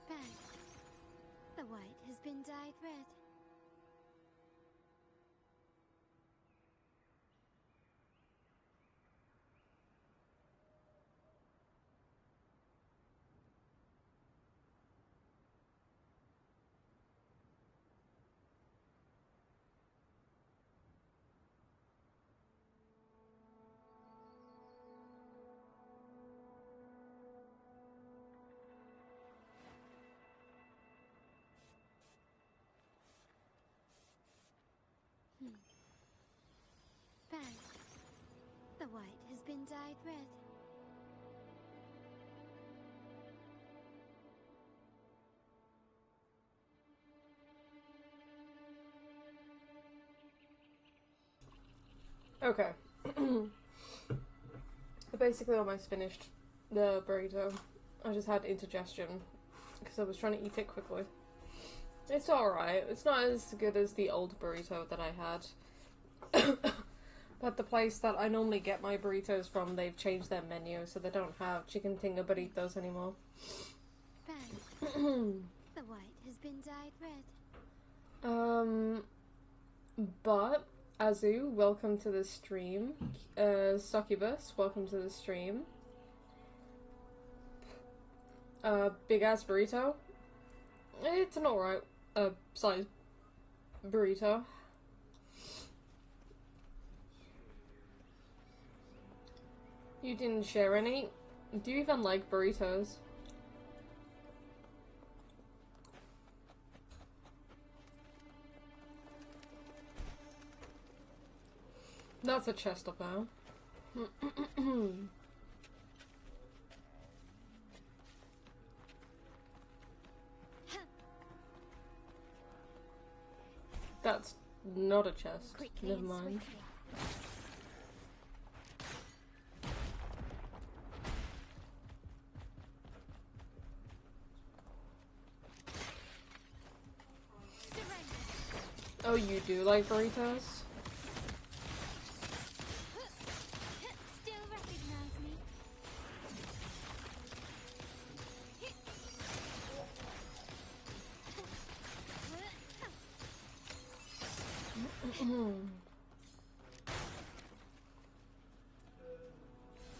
Bang. The white has been dyed red. Bang. The white has been dyed red. Okay. I basically almost finished the burrito. I just had indigestion because I was trying to eat it quickly. It's alright. It's not as good as the old burrito that I had. But the place that I normally get my burritos from, they've changed their menu, so they don't have chicken tinga burritos anymore. Bang. The white has been dyed red. But Azu, welcome to the stream. Succubus, welcome to the stream. Big ass burrito. It's an alright size burrito. You didn't share any? Do you even like burritos? That's a chest up there. That's not a chest. Quickly Never and mind. swiftly. Oh, you do like burritos? Still recognize me?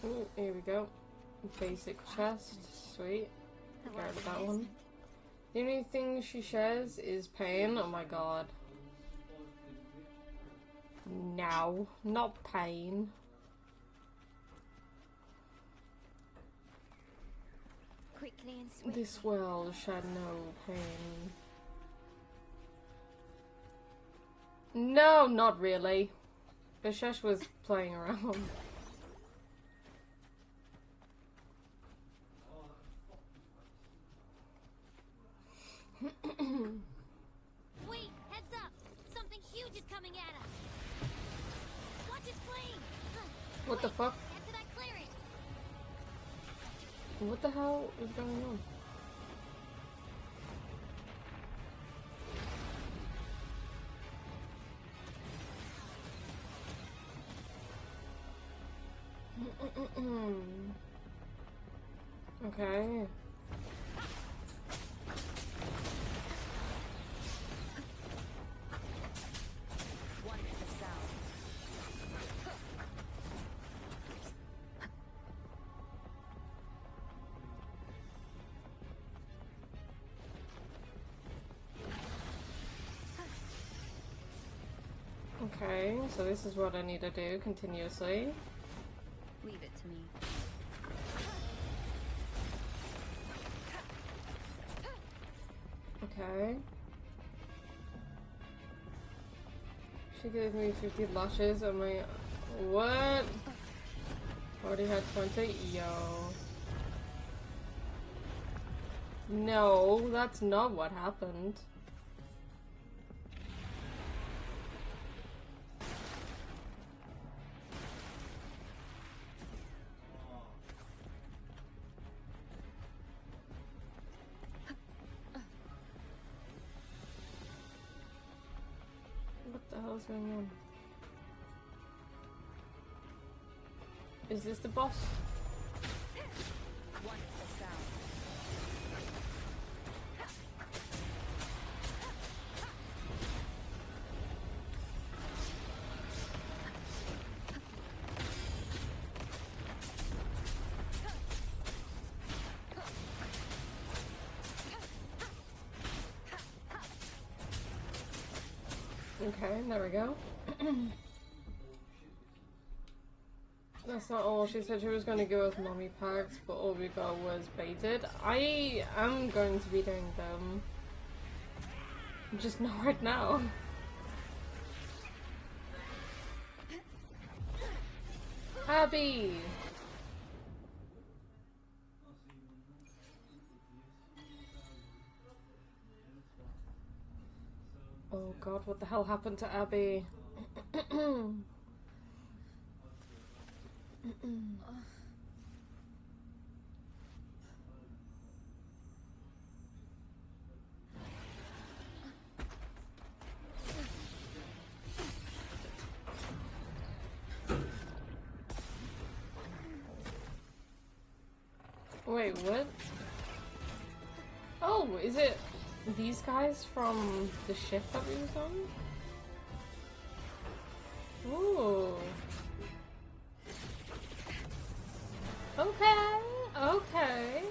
Ooh, here we go. Basic chest. Sweet. Get rid of that one. The only thing she shares is pain. Oh my god. No, not pain. Quickly and swiftly. This world shed no pain. No, not really. Bishesh was playing around. Wait, heads up! Something huge is coming at us! Watch his flame! What the fuck? Until I clear it! What the hell is going on? Okay. Okay, so this is what I need to do continuously. Leave it to me. Okay. She gave me 50 lashes and my... What? Already had 20? Yo. No, that's not what happened. What the hell is going on? Is this the boss? Okay, there we go. That's not all. She said she was going to give us mommy packs, but all we got was baited. I am going to be doing them. Just not right now. Abby! Oh god, what the hell happened to Abby? Wait, what? Oh, is it these guys from the ship that we was on? Ooh. Okay, okay.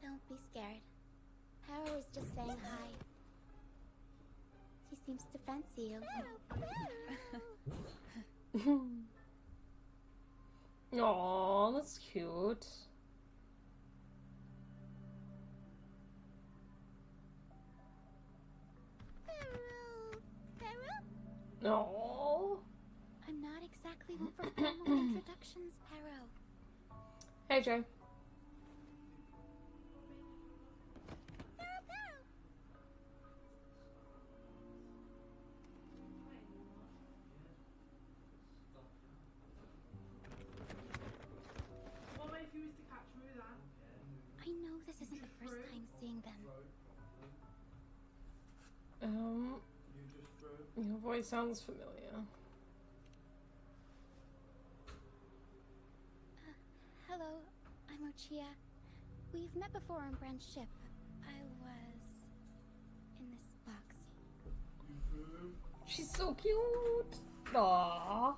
Don't be scared. Harrow is just saying hi. He seems to fancy you. Aw, that's cute. Aww. I'm not exactly one for formal introductions, Harrow. Hey, Jay. I know this isn't the first time seeing them. Your voice sounds familiar. Hello, I'm Ochia. We've met before on Brand's ship. I was in this box. She's so cute. Aww.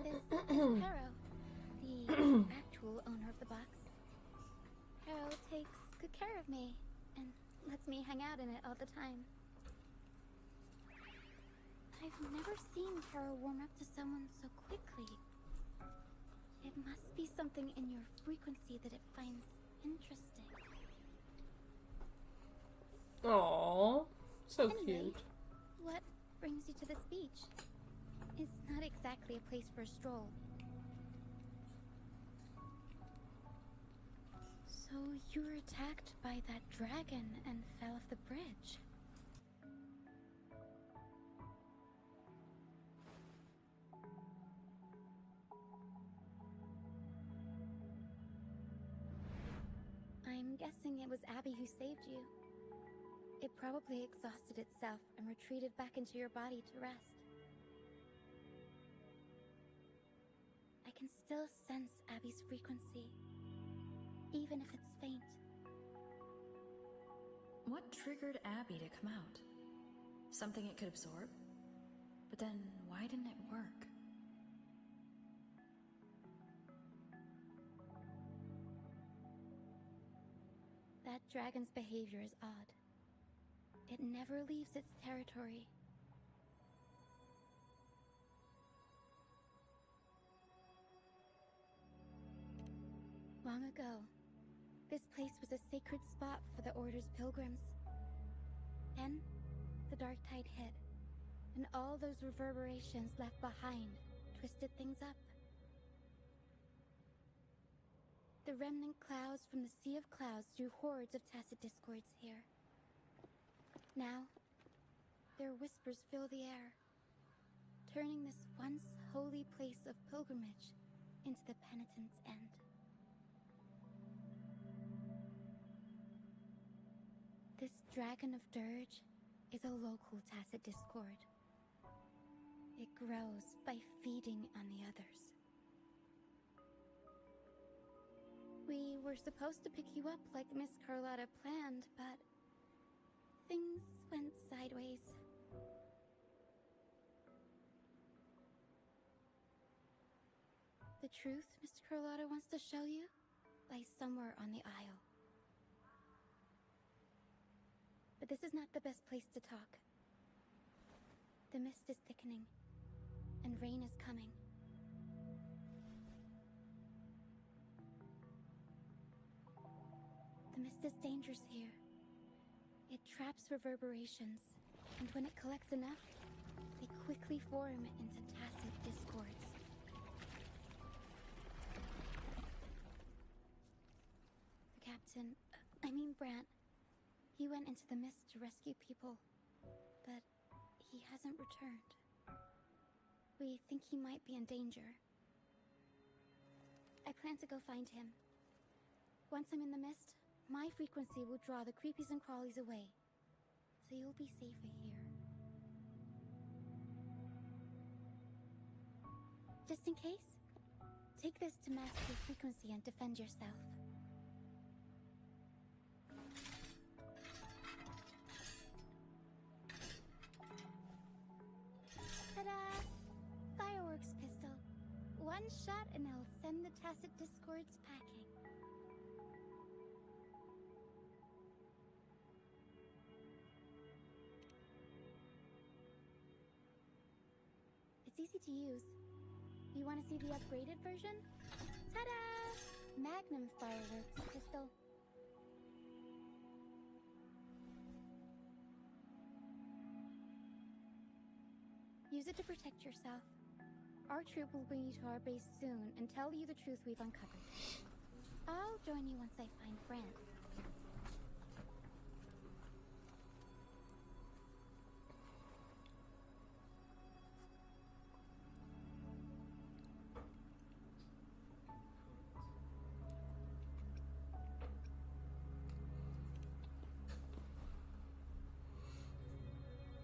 This is Harrow, the actual owner of the box. Harrow takes good care of me and lets me hang out in it all the time. I've never seen Harrow warm up to someone so quickly. It must be something in your frequency that it finds interesting. Aww, so Anyway, cute. what brings you to this beach? It's not exactly a place for a stroll. So you were attacked by that dragon and fell off the bridge. I'm guessing it was Abby who saved you. It probably exhausted itself and retreated back into your body to rest. I can still sense Abby's frequency, even if it's faint. What triggered Abby to come out? Something it could absorb? But then, why didn't it work? That dragon's behavior is odd. It never leaves its territory. Long ago, this place was a sacred spot for the Order's pilgrims. Then, the dark tide hit, and all those reverberations left behind twisted things up. The remnant clouds from the Sea of Clouds drew hordes of tacit discords here. Now, their whispers fill the air, turning this once holy place of pilgrimage into the penitent's end. This Dragon of Dirge is a local tacit discord. It grows by feeding on the others. We were supposed to pick you up like Miss Carlotta planned, but things went sideways. The truth Mr. Carlotta wants to show you lies somewhere on the Isle. But this is not the best place to talk. The mist is thickening, and rain is coming. The mist is dangerous here. It traps reverberations, and when it collects enough, they quickly form into tacit discords. The captain, Brant, he went into the mist to rescue people, but he hasn't returned. We think he might be in danger. I plan to go find him. Once I'm in the mist, my frequency will draw the creepies and crawlies away, so you'll be safer here. Just in case, take this to mask your frequency and defend yourself. Ta-da! Fireworks pistol. One shot and it'll send the tacit discords packing. It's easy to use. You want to see the upgraded version? Ta-da! Magnum fireworks pistol. Use it to protect yourself. Our troop will bring you to our base soon and tell you the truth we've uncovered. I'll join you once I find Brant.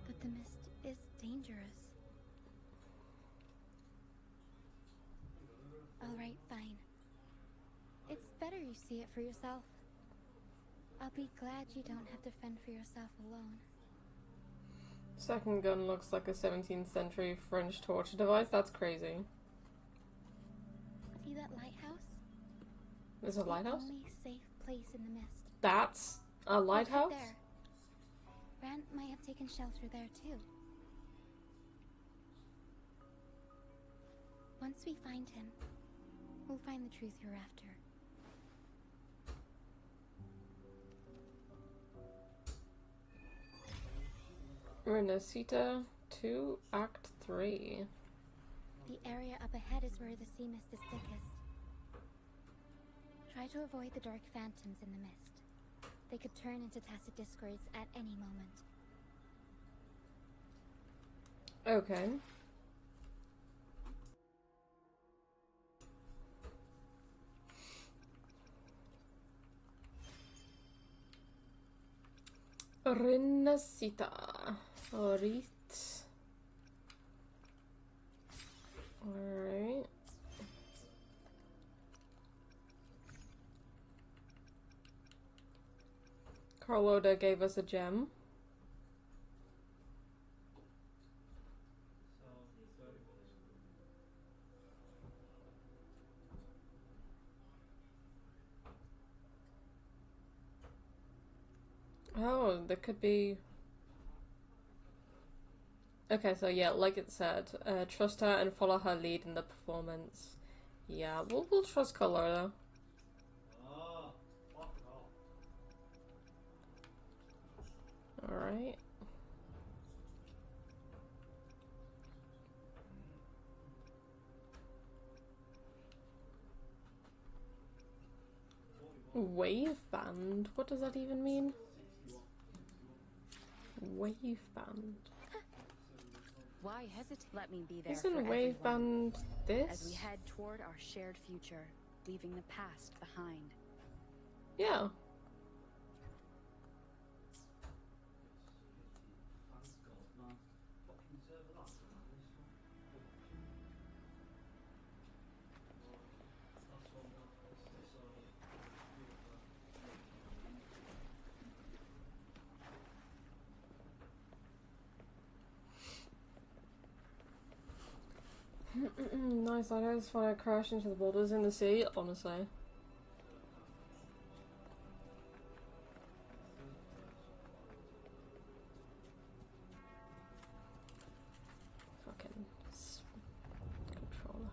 But the mist is dangerous. Alright, fine. It's better you see it for yourself. I'll be glad you don't have to fend for yourself alone. Second gun looks like a 17th century French torture device. That's crazy. See that lighthouse? There's a lighthouse? The only safe place in the mist. That's a lighthouse? There. Brant might have taken shelter there too. Once we find him, we'll find the truth you're after. Rinascita 2, Act 3. The area up ahead is where the sea mist is thickest. Try to avoid the dark phantoms in the mist. They could turn into tacit discords at any moment. Okay. Rinascita. Alright. Alright. Carlotta gave us a gem. Oh, there could be... Okay, so yeah, like it said, trust her and follow her lead in the performance. Yeah, we'll trust Carlotta. Alright. Wave band? What does that even mean? Wave band. Why hesitate? Let me be there Isn't for wave everyone band this? as we head toward our shared future, leaving the past behind. Yeah. Nice, I just want to crash into the boulders in the sea, honestly. Fucking controller.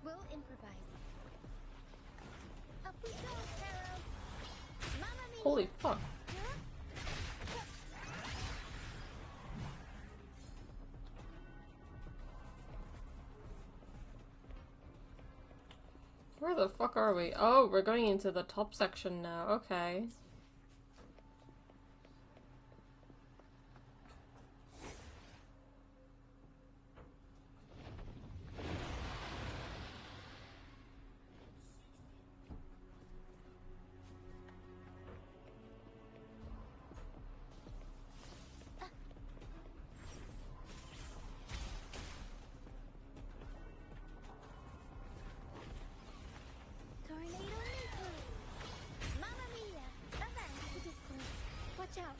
We'll improvise. Up we go, Pharaoh! Mamma mia! Holy fuck. Where the fuck are we? Oh, we're going into the top section now. Okay. Tornado Nico! Mamma mia! Avanti, discourse. Watch out!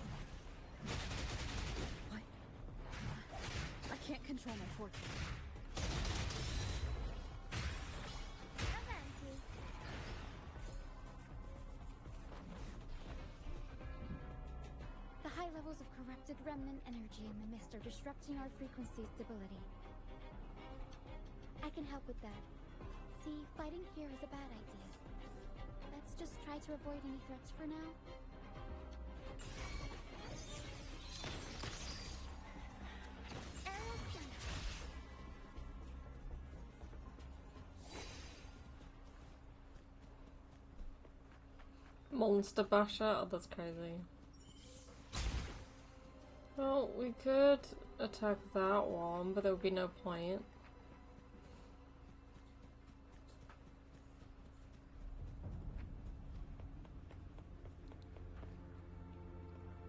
What? I can't control my fortune. Avanti! The high levels of corrupted remnant energy in the mist are disrupting our frequency stability. I can help with that. See, fighting here is a bad idea. Let's just try to avoid any threats for now. Arrow sent. Monster Basher? Oh, that's crazy. Well, we could attack that one, but there would be no point.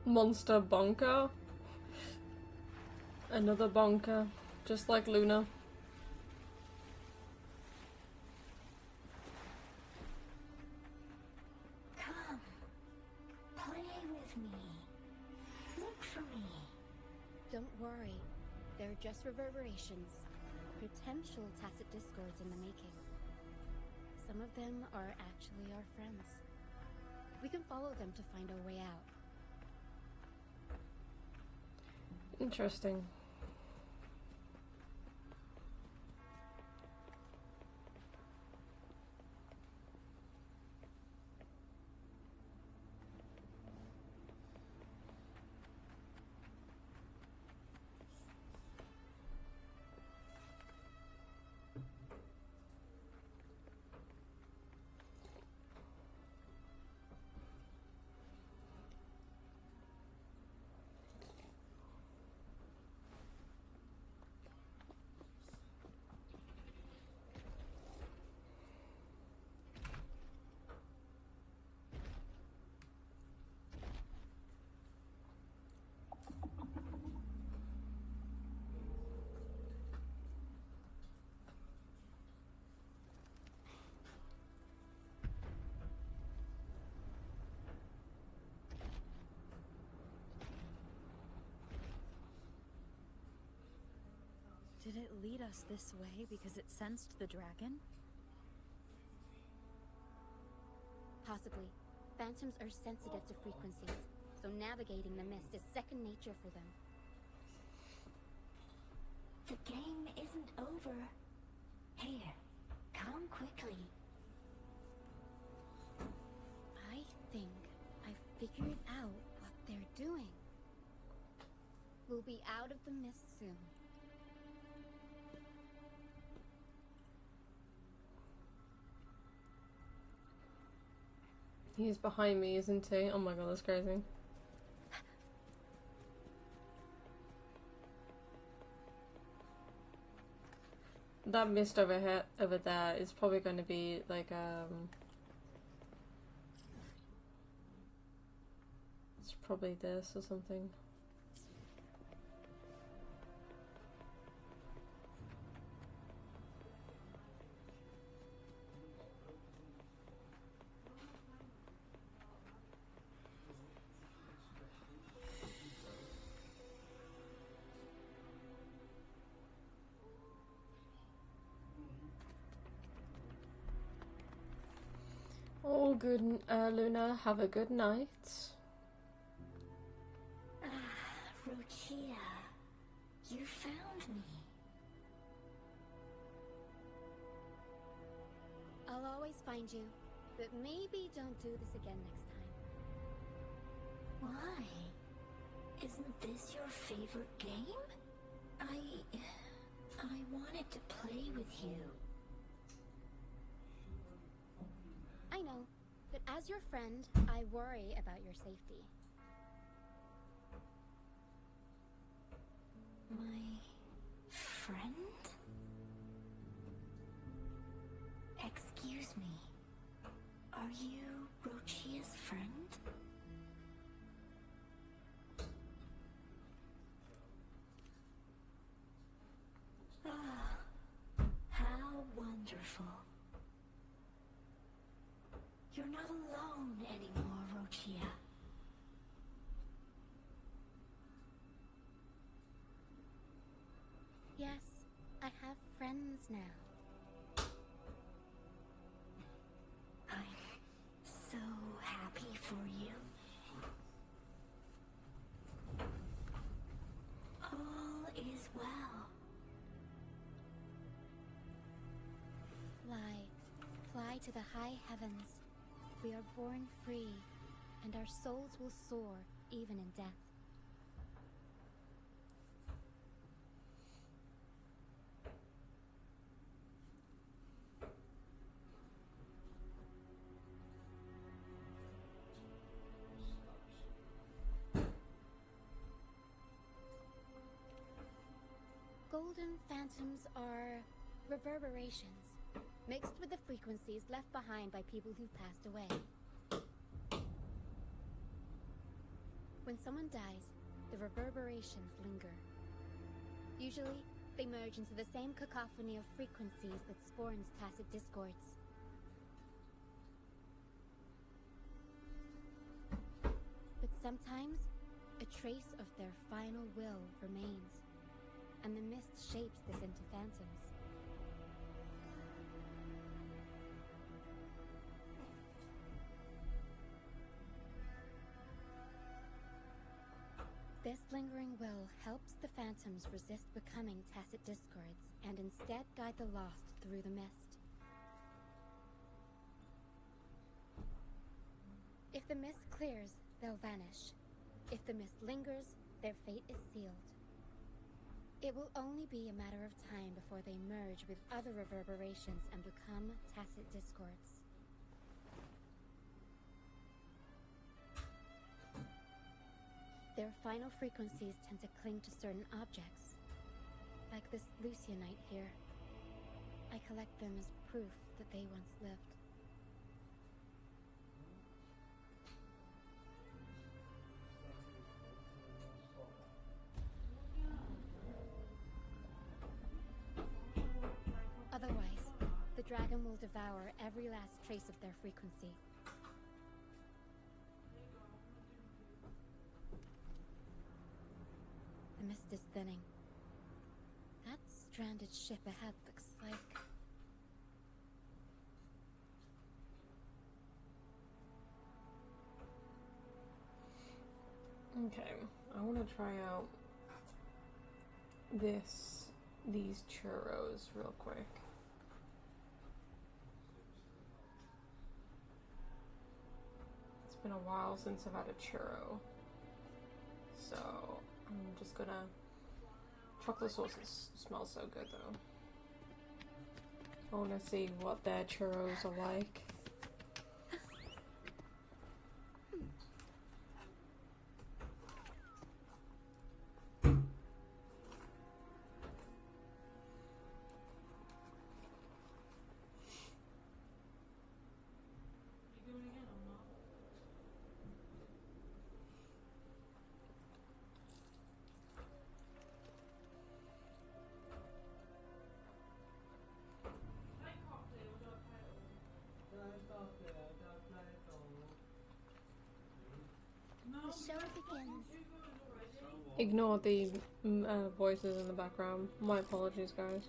Monster Bonker? Another Bonker, just like Luna. Come. Play with me. Look for me. Don't worry. They're just reverberations. Potential tacit discords in the making. Some of them are actually our friends. We can follow them to find our way out. Interesting. Did it lead us this way because it sensed the dragon? Possibly. Phantoms are sensitive to frequencies, so navigating the mist is second nature for them. The game isn't over. Here, come quickly. I think I figured out what they're doing. We'll be out of the mist soon. He's behind me, isn't he? Oh my god, that's crazy. That mist over here, over there, is probably going to be like it's probably this or something. Oh, good, Luna. Have a good night. Rochia, you found me. I'll always find you, but maybe don't do this again next time. Why? Isn't this your favorite game? I wanted to play with you. I know, but as your friend, I worry about your safety. My friend? Excuse me. Are you Rochia's friend? Ah, how wonderful. You're not alone anymore, Rochia. Yes, I have friends now. I'm so happy for you. All is well. Fly to the high heavens. We are born free, and our souls will soar even in death. Golden phantoms are reverberations, mixed with the frequencies left behind by people who've passed away. When someone dies, the reverberations linger. Usually, they merge into the same cacophony of frequencies that spawns tacit discords. But sometimes, a trace of their final will remains, and the mist shapes this into phantoms. This lingering will helps the phantoms resist becoming tacit discords and instead guide the lost through the mist. If the mist clears, they'll vanish. If the mist lingers, their fate is sealed. It will only be a matter of time before they merge with other reverberations and become tacit discords. Their final frequencies tend to cling to certain objects, like this Lucianite here. I collect them as proof that they once lived. Otherwise, the dragon will devour every last trace of their frequency. The mist is thinning. That's stranded ship ahead looks like. Okay, I want to try out these churros real quick. It's been a while since I've had a churro, so I'm just gonna. Chocolate sauce smells so good though. I want to see what their churros are like. The show begins. Ignore the voices in the background. My apologies, guys.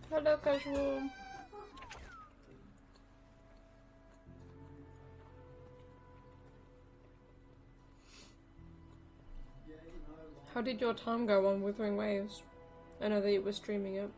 Hello, casual. How did your time go on Wuthering Waves? I know that you were streaming it.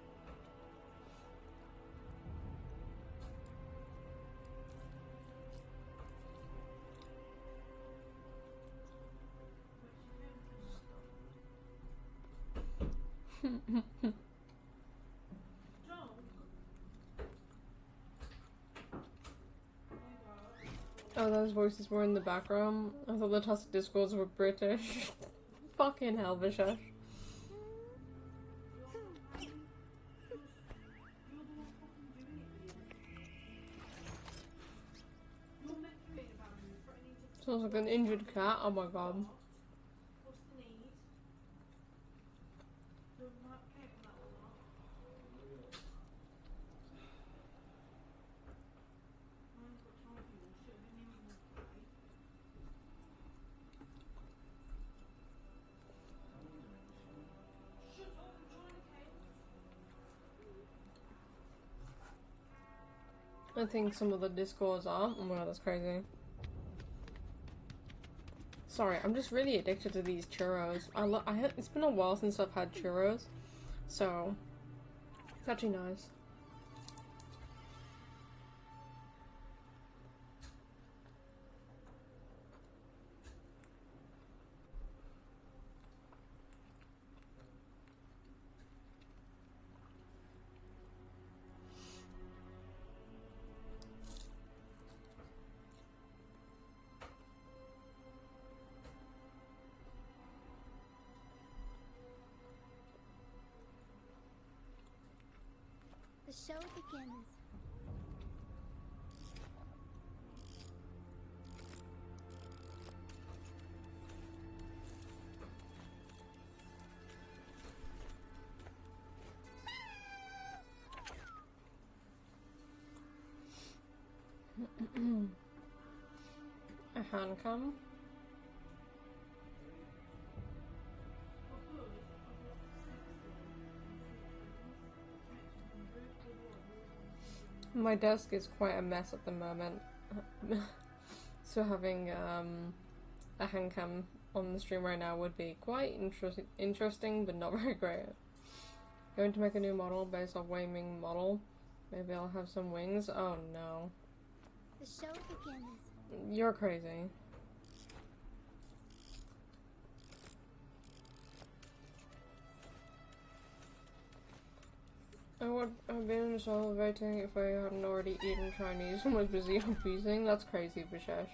Oh, those voices were in the background. I thought the Tusk Discords were British. Fucking hell, Vishesh. Sounds like an injured cat. Oh my god. I think some of the Discords are. Oh my god, that's crazy. Sorry, I'm just really addicted to these churros. It's been a while since I've had churros, so it's actually nice. The show begins. A handcam. My desk is quite a mess at the moment, so having a handcam on the stream right now would be quite interesting, but not very great. Going to make a new model based off Wei Ming model. Maybe I'll have some wings. Oh no. The show begins. You're crazy. I would have been celebrating if I hadn't already eaten Chinese and was busy abusing. That's crazy, Vishesh.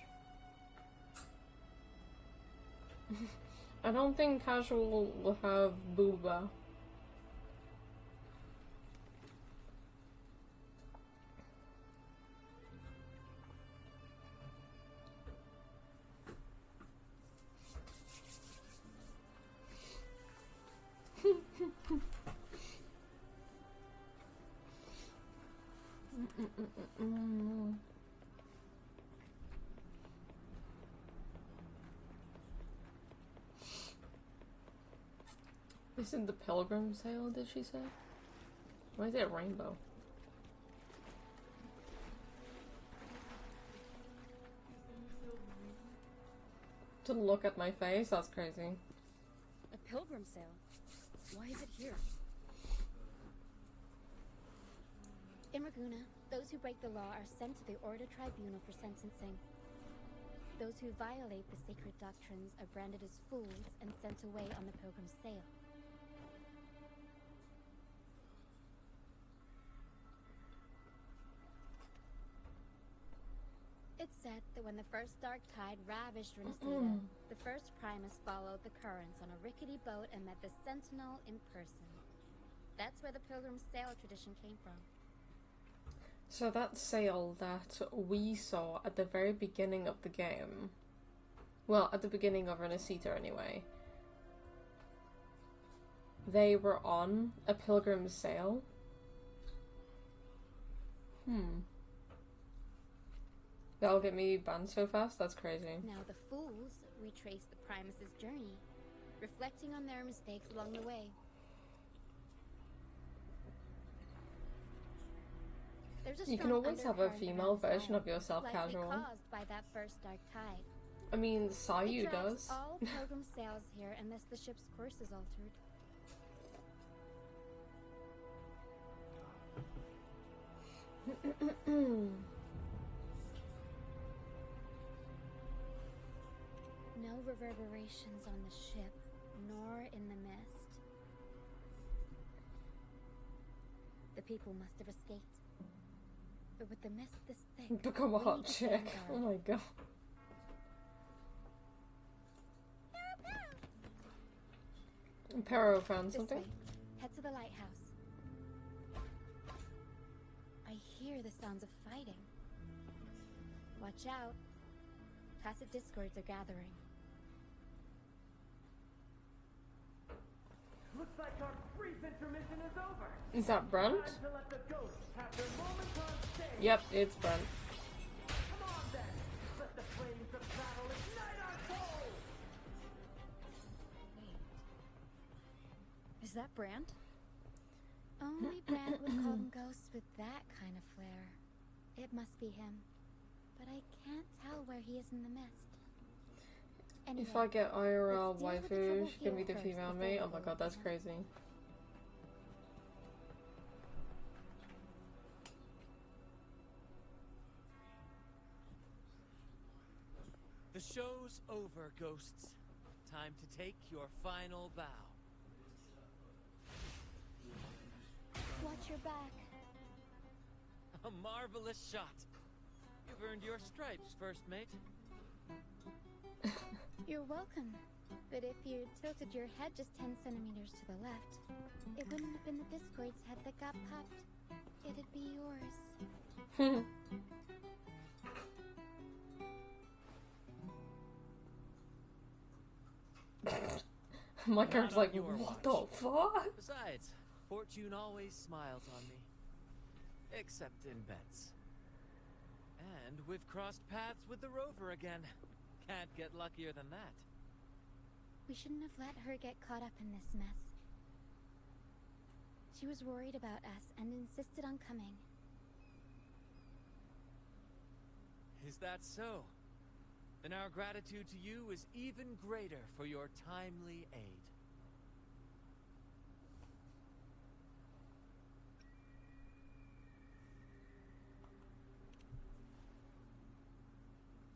I don't think casual will have booba. Is it the pilgrim sale, did she say? Why is it a rainbow? To look at my face? That's crazy. A pilgrim sale? Why is it here? In Raguna, those who break the law are sent to the Order Tribunal for sentencing. Those who violate the sacred doctrines are branded as fools and sent away on the pilgrim sale. It's said that when the first dark tide ravished Rinascita, the first Primus followed the currents on a rickety boat and met the Sentinel in person. That's where the pilgrim sale tradition came from. So that sale that we saw at the very beginning of the game, well, at the beginning of Rinascita anyway, they were on a pilgrim sale? That'll get me banned so fast? That's crazy. Now the fools retrace the Primus's journey, reflecting on their mistakes along the way. You can always have a female version of yourself casual. Caused by that first dark tide. I mean, Sayu does. All pilgrim sails here unless the ship's course is altered. No reverberations on the ship, nor in the mist. The people must have escaped. But with the mist this thick, become a hot chick. Oh my god. Pero found something. This way. Head to the lighthouse. I hear the sounds of fighting. Watch out. Tacit discords are gathering. Looks like our brief intermission is over. Is that Brunt? Time to let the ghosts have their moments on stage. Yep, it's Brunt. Come on then. Let the flames of battle ignite our souls. Wait. Is that Brand? Only Brand would call them ghosts with that kind of flair. It must be him. But I can't tell where he is in the mist. Anyway, If I get IRL let's deal with the waifu, trouble she can be here the first female before mate. we Oh my go god, that's again. crazy. The show's over, ghosts. Time to take your final bow. Watch your back. A marvelous shot. You've earned your stripes, first mate. You're welcome. But if you tilted your head just 10 centimeters to the left, it wouldn't have been the Discord's head that got popped. It'd be yours. My character's like, your what watch. the fuck? Besides, fortune always smiles on me. Except in bets. And we've crossed paths with the rover again. Can't get luckier than that. We shouldn't have let her get caught up in this mess. She was worried about us and insisted on coming. Is that so? Then our gratitude to you is even greater for your timely aid.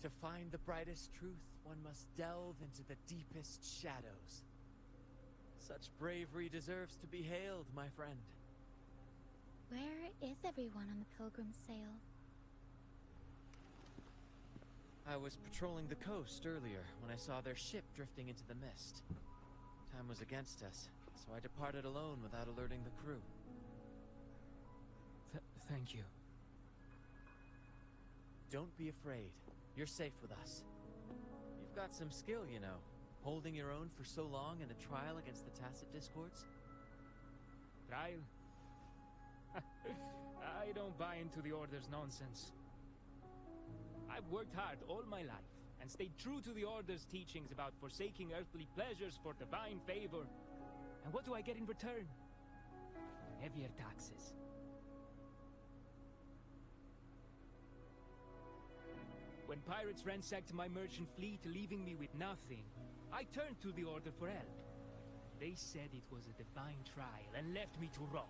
To find the brightest truth, one must delve into the deepest shadows. Such bravery deserves to be hailed, my friend. Where is everyone on the pilgrim sail? I was patrolling the coast earlier when I saw their ship drifting into the mist. Time was against us, so I departed alone without alerting the crew. Thank you. Don't be afraid. You're safe with us. You've got some skill, you know. Holding your own for so long in a trial against the Tacit Discords. Trial? I don't buy into the Order's nonsense. I've worked hard all my life and stayed true to the Order's teachings about forsaking earthly pleasures for divine favor. And what do I get in return? Heavier taxes. When pirates ransacked my merchant fleet, leaving me with nothing, I turned to the Order for help. They said it was a divine trial and left me to rot.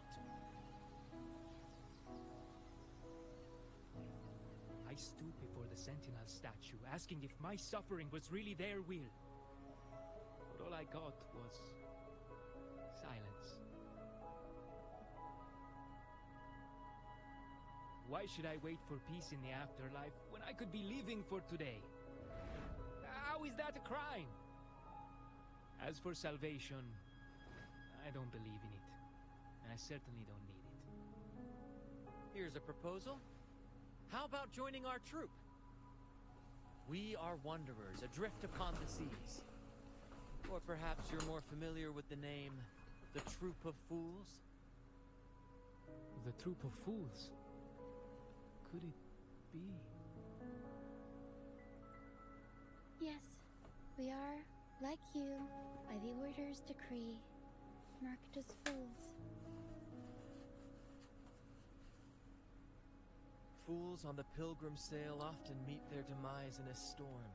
I stood before the Sentinel statue, asking if my suffering was really their will. But all I got was silence. Why should I wait for peace in the afterlife when I could be living for today? How is that a crime? As for salvation, I don't believe in it. And I certainly don't need it. Here's a proposal. How about joining our troop? We are wanderers, adrift upon the seas. Or perhaps you're more familiar with the name, the Troop of Fools? The Troop of Fools? Could it be? Yes, we are, like you, by the Order's decree, marked as fools. Fools on the pilgrim sail often meet their demise in a storm,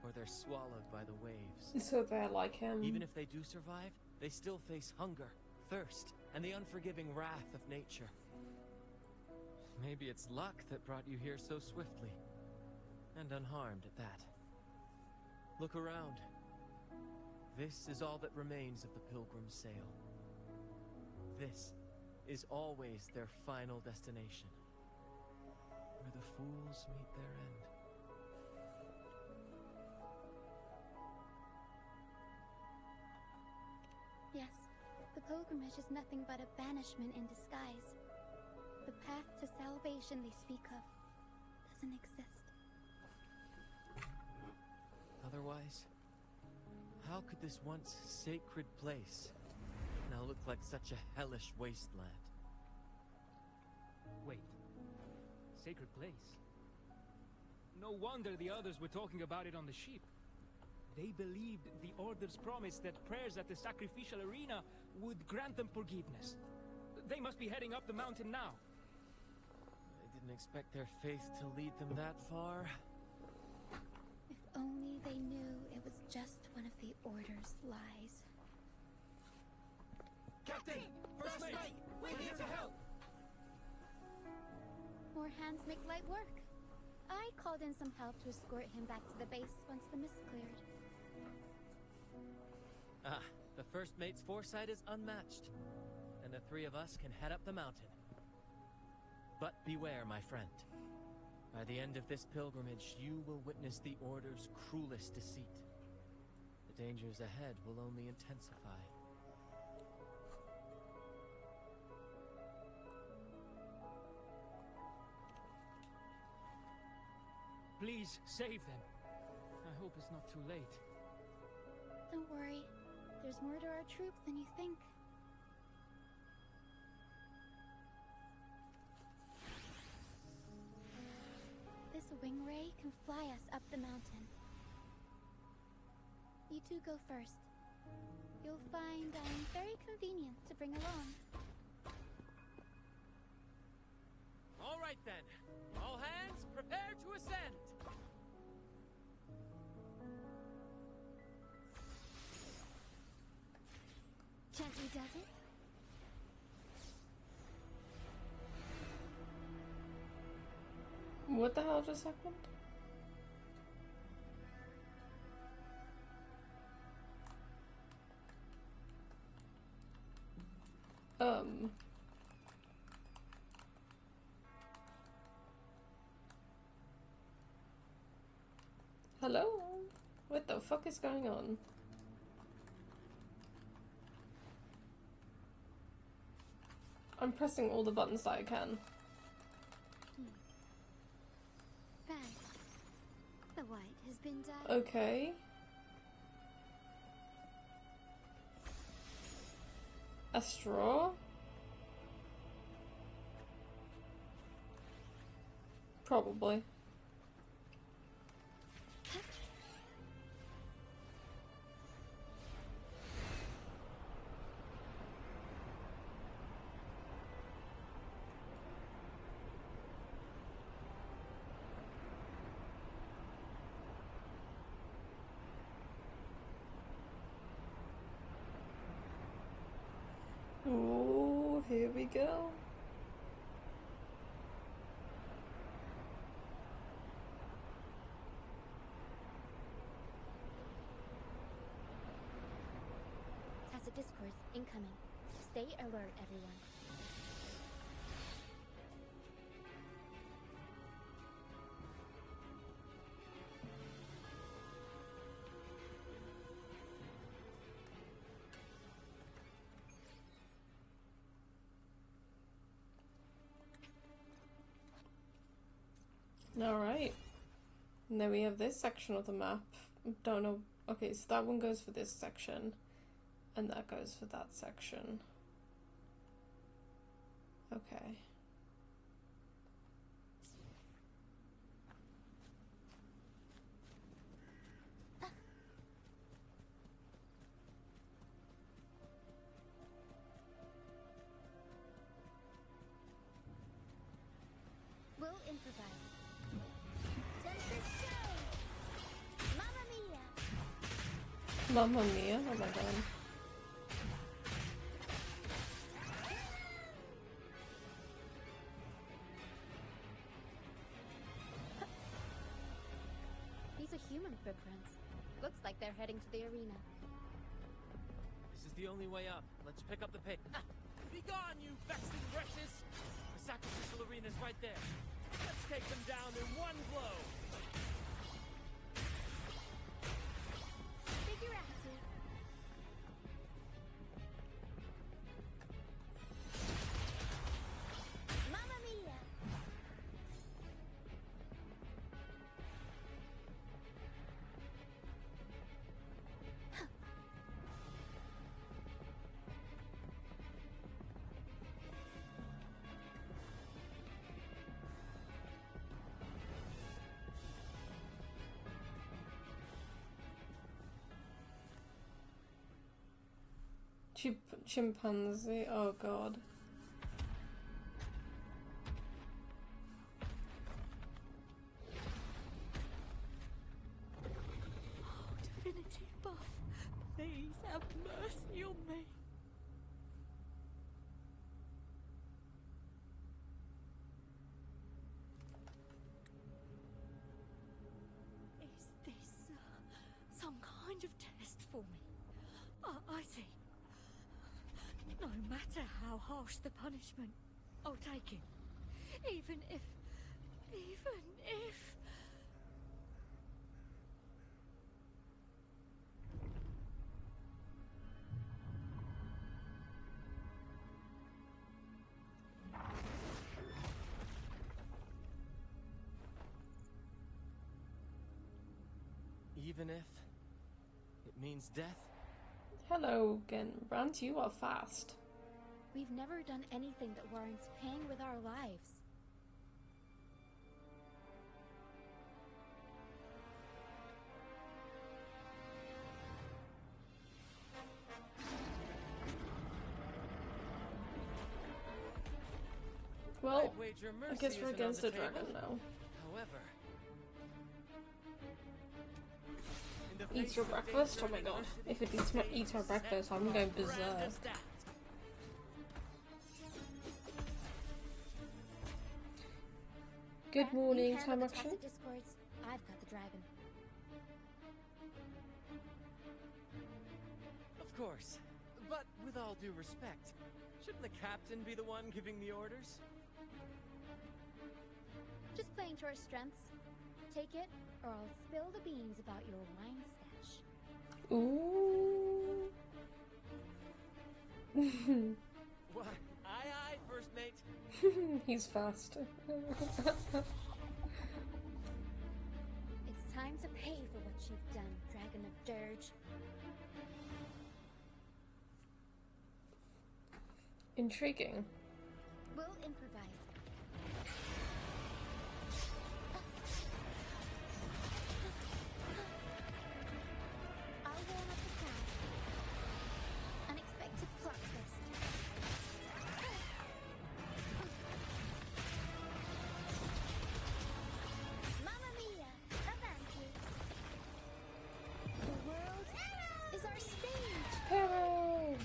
or they're swallowed by the waves. So they're like him. Even if they do survive, they still face hunger, thirst, and the unforgiving wrath of nature. Maybe it's luck that brought you here so swiftly, and unharmed at that. Look around. This is all that remains of the pilgrim's sail. This is always their final destination, where the fools meet their end. Yes, the pilgrimage is nothing but a banishment in disguise. The path to salvation they speak of doesn't exist. Otherwise, how could this once sacred place now look like such a hellish wasteland? Wait. Sacred place? No wonder the others were talking about it on the ship. They believed the Order's promise that prayers at the sacrificial arena would grant them forgiveness. They must be heading up the mountain now. I didn't expect their faith to lead them that far. If only they knew it was just one of the Order's lies. Captain! First mate! We're here to help! More hands make light work. I called in some help to escort him back to the base once the mist cleared. Ah, the first mate's foresight is unmatched, and the three of us can head up the mountain. But beware, my friend. By the end of this pilgrimage, you will witness the Order's cruelest deceit. The dangers ahead will only intensify. Please, save them. I hope it's not too late. Don't worry. There's more to our troop than you think. This wing ray can fly us up the mountain. You two go first. You'll find I'm very convenient to bring along. All right then. All hands, prepare to ascend. Gently does it? What the hell just happened? Hello? What the fuck is going on? I'm pressing all the buttons that I can. Bad. The white has been dyed. Okay. A straw? Probably. here we go. Tacit discords incoming. Stay alert, everyone. Alright. And then we have this section of the map. Don't know. Okay, so that one goes for this section. And that goes for that section. Okay. We'll improvise. Tempest show! Mamma mia! Mamma mia, oh my god. These are human footprints. Looks like they're heading to the arena. This is the only way up. Let's pick up the pace. Be gone, you vexing wretches! The sacrificial arena's right there. Let's take them down in one blow! Figurati. Mamma mia! Chimpanzee, oh god. Oh, divinity buff, please have mercy on me. Is this some kind of test for me? I see. No matter how harsh the punishment, I'll take it. Even if... Even if it means death? Hello again, Brant, you are fast. We've never done anything that warrants paying with our lives. Well, I guess we're against the dragon now. However, Eats your breakfast? Oh my god. If it eats my breakfast, I'm going berserk. Good morning, time action. Discords. I've got the dragon. of course. But with all due respect, shouldn't the captain be the one giving the orders? Just playing to our strengths. Take it, or I'll spill the beans about your wine stash. Ooh. What? Aye, aye, first mate. He's fast. It's time to pay for what you've done, Dragon of Dirge. Intriguing. We'll improvise. I'll warm up the crowd. Unexpected plot twist. Mamma mia! Avanti! The world is our stage! Hooray!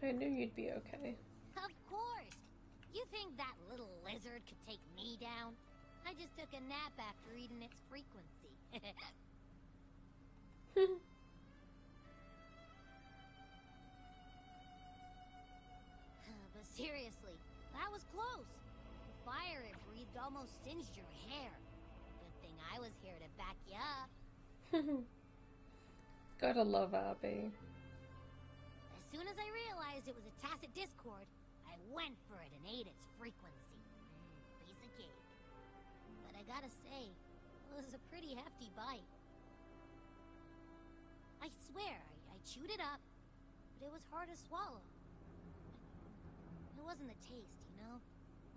I knew you'd be okay. Of course. You think that little lizard could take me down? I just took a nap after eating its frequency. But seriously, that was close. The fire it breathed almost singed your hair. Good thing I was here to back you up. Gotta love Abby. As soon as I realized it was a tacit discord, I went for it and ate its frequency. Piece of cake. But I gotta say, it was a pretty hefty bite. I swear, I chewed it up, but it was hard to swallow. It wasn't the taste, you know?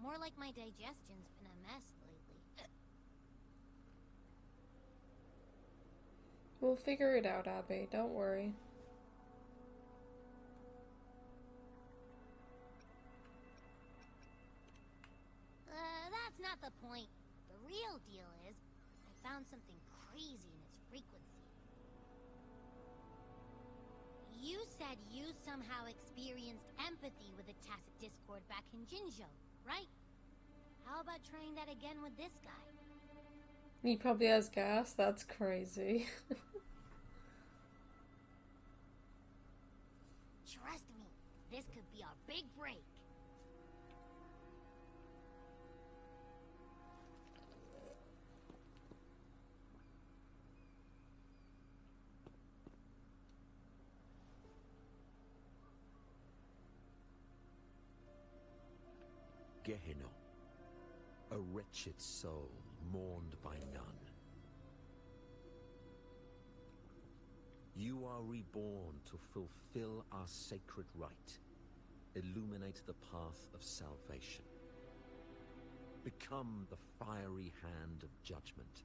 More like my digestion's been a mess lately. We'll figure it out, Abby. Don't worry. That's not the point. The real deal is, I found something crazy in its frequency. You said you somehow experienced empathy with the tacit discord back in Jinzhou, right? How about trying that again with this guy? He probably has gas? That's crazy. Trust me, this could be our big break. Gehenna, a wretched soul mourned by none. You are reborn to fulfill our sacred rite, illuminate the path of salvation. Become the fiery hand of judgment,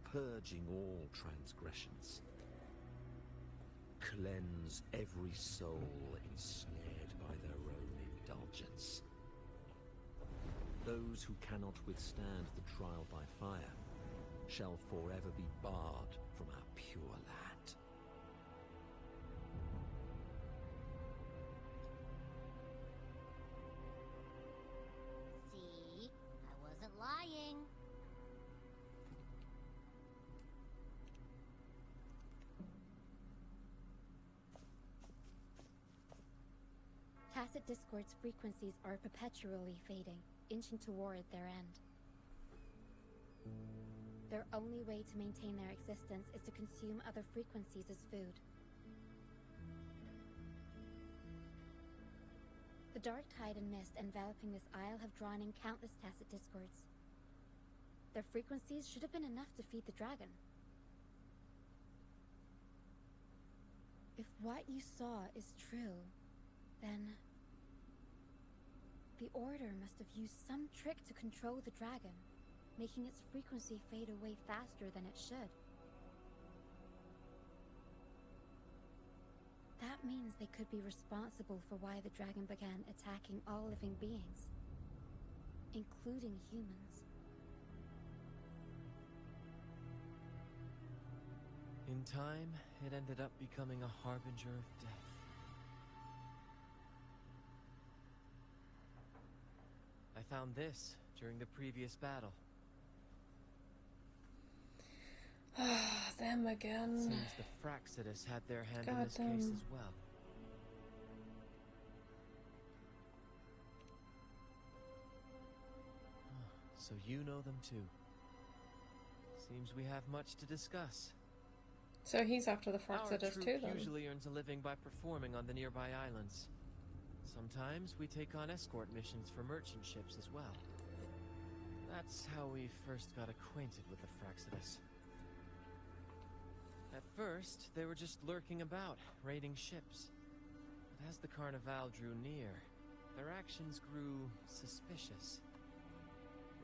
purging all transgressions. Cleanse every soul ensnared by their own indulgence. Those who cannot withstand the trial by fire shall forever be barred from our pure land. See? I wasn't lying. Tacit Discord's frequencies are perpetually fading, inching toward their end. Their only way to maintain their existence is to consume other frequencies as food. The dark tide and mist enveloping this isle have drawn in countless Tacit Discords. Their frequencies should have been enough to feed the dragon. If what you saw is true, then the Order must have used some trick to control the dragon, making its frequency fade away faster than it should. That means they could be responsible for why the dragon began attacking all living beings, including humans. In time, it ended up becoming a harbinger of death. I found this during the previous battle. Them again. Seems the Fraxidus had their hand in this Goddamn. case as well. So you know them too. Seems we have much to discuss. So he's after the Our Fraxidus troop too, then? usually earns a living by performing on the nearby islands. Sometimes we take on escort missions for merchant ships as well. That's how we first got acquainted with the Fraxidus. At first, they were just lurking about, raiding ships. But as the Carnival drew near, their actions grew suspicious.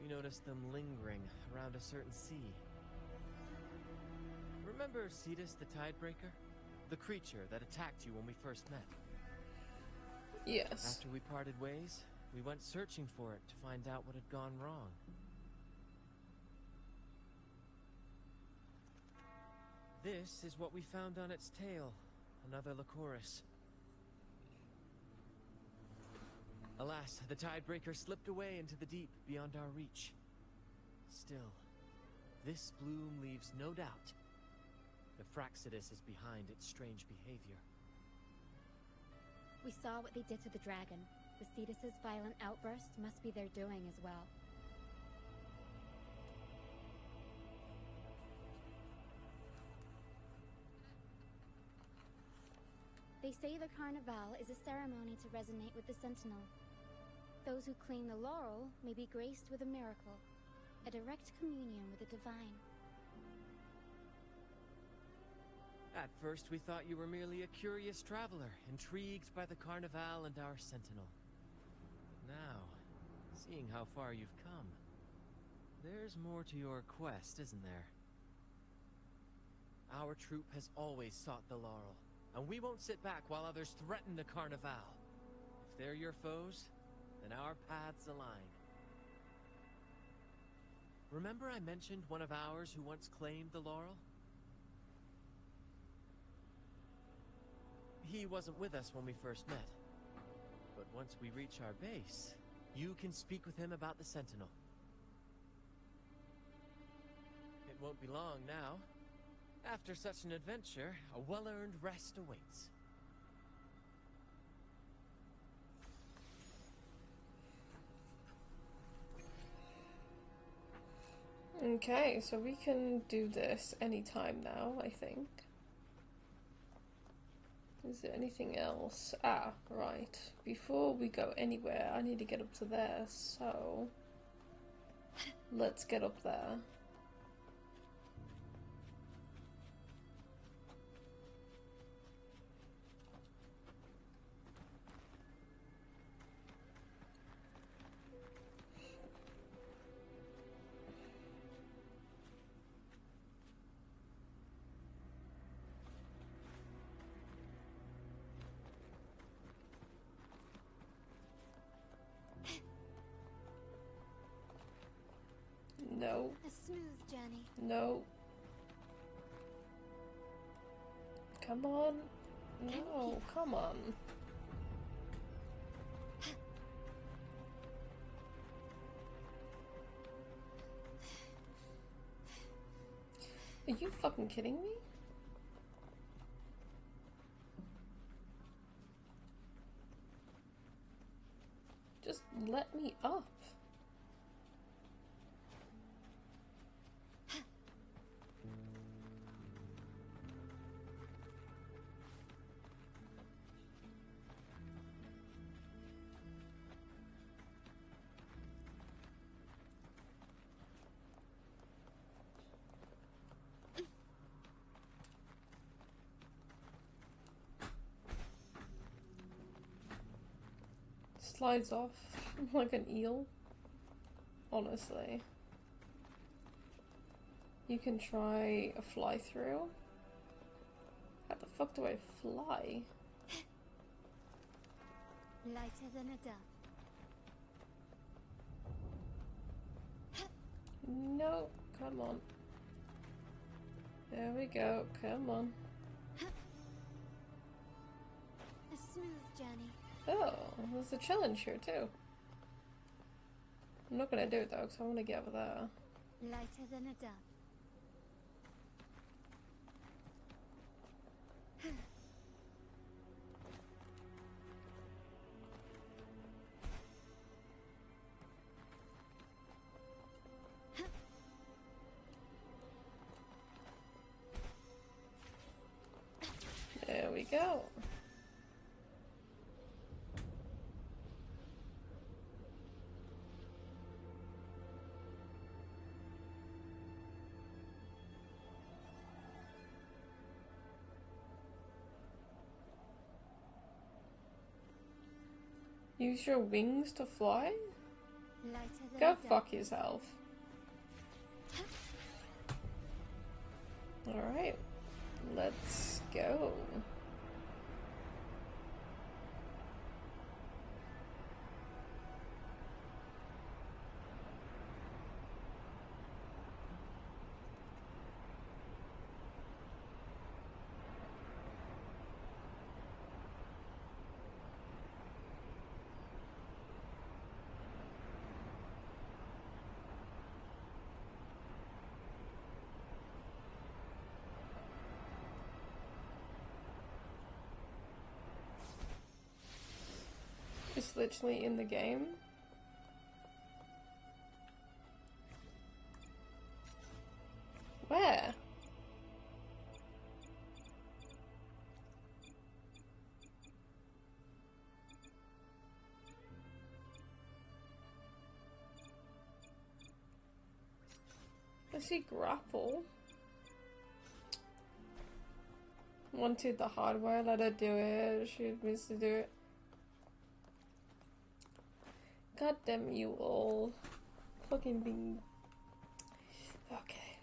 We noticed them lingering around a certain sea. Remember Cetus the Tidebreaker? The creature that attacked you when we first met? Yes. After we parted ways, we went searching for it to find out what had gone wrong. This is what we found on its tail, another Lycoris. Alas, the tidebreaker slipped away into the deep beyond our reach. Still, this bloom leaves no doubt. The Fraxidus is behind its strange behavior. We saw what they did to the dragon. The Cetus's violent outburst must be their doing as well. They say the Carnival is a ceremony to resonate with the Sentinel. Those who claim the laurel may be graced with a miracle, a direct communion with the divine. At first we thought you were merely a curious traveler, intrigued by the Carnival and our Sentinel. Now, seeing how far you've come, there's more to your quest, isn't there? Our troop has always sought the laurel, and we won't sit back while others threaten the Carnival. If they're your foes, then our paths align. Remember I mentioned one of ours who once claimed the laurel? He wasn't with us when we first met. But once we reach our base, you can speak with him about the Sentinel. It won't be long now. After such an adventure, a well-earned rest awaits. Okay, so we can do this anytime now, I think. Is there anything else? Ah, right. Before we go anywhere, I need to get up to there, so... let's get up there. No. A smooth journey. No. Come on. No, come on. Are you fucking kidding me? Just let me up. Slides off like an eel. Honestly. You can try a fly through. How the fuck do I fly? Lighter than a dove. No, come on. There we go, come on. A smooth journey. Oh, there's a challenge here too. I'm not gonna do it though, because I want to get over there. Lighter than a dove. There we go. Use your wings to fly? Go fuck yourself. Alright, let's go. It's literally in the game. Where? I see grapple. Wanted the hardware, let her do it. She needs to do it. God damn you all. Fucking being. Okay.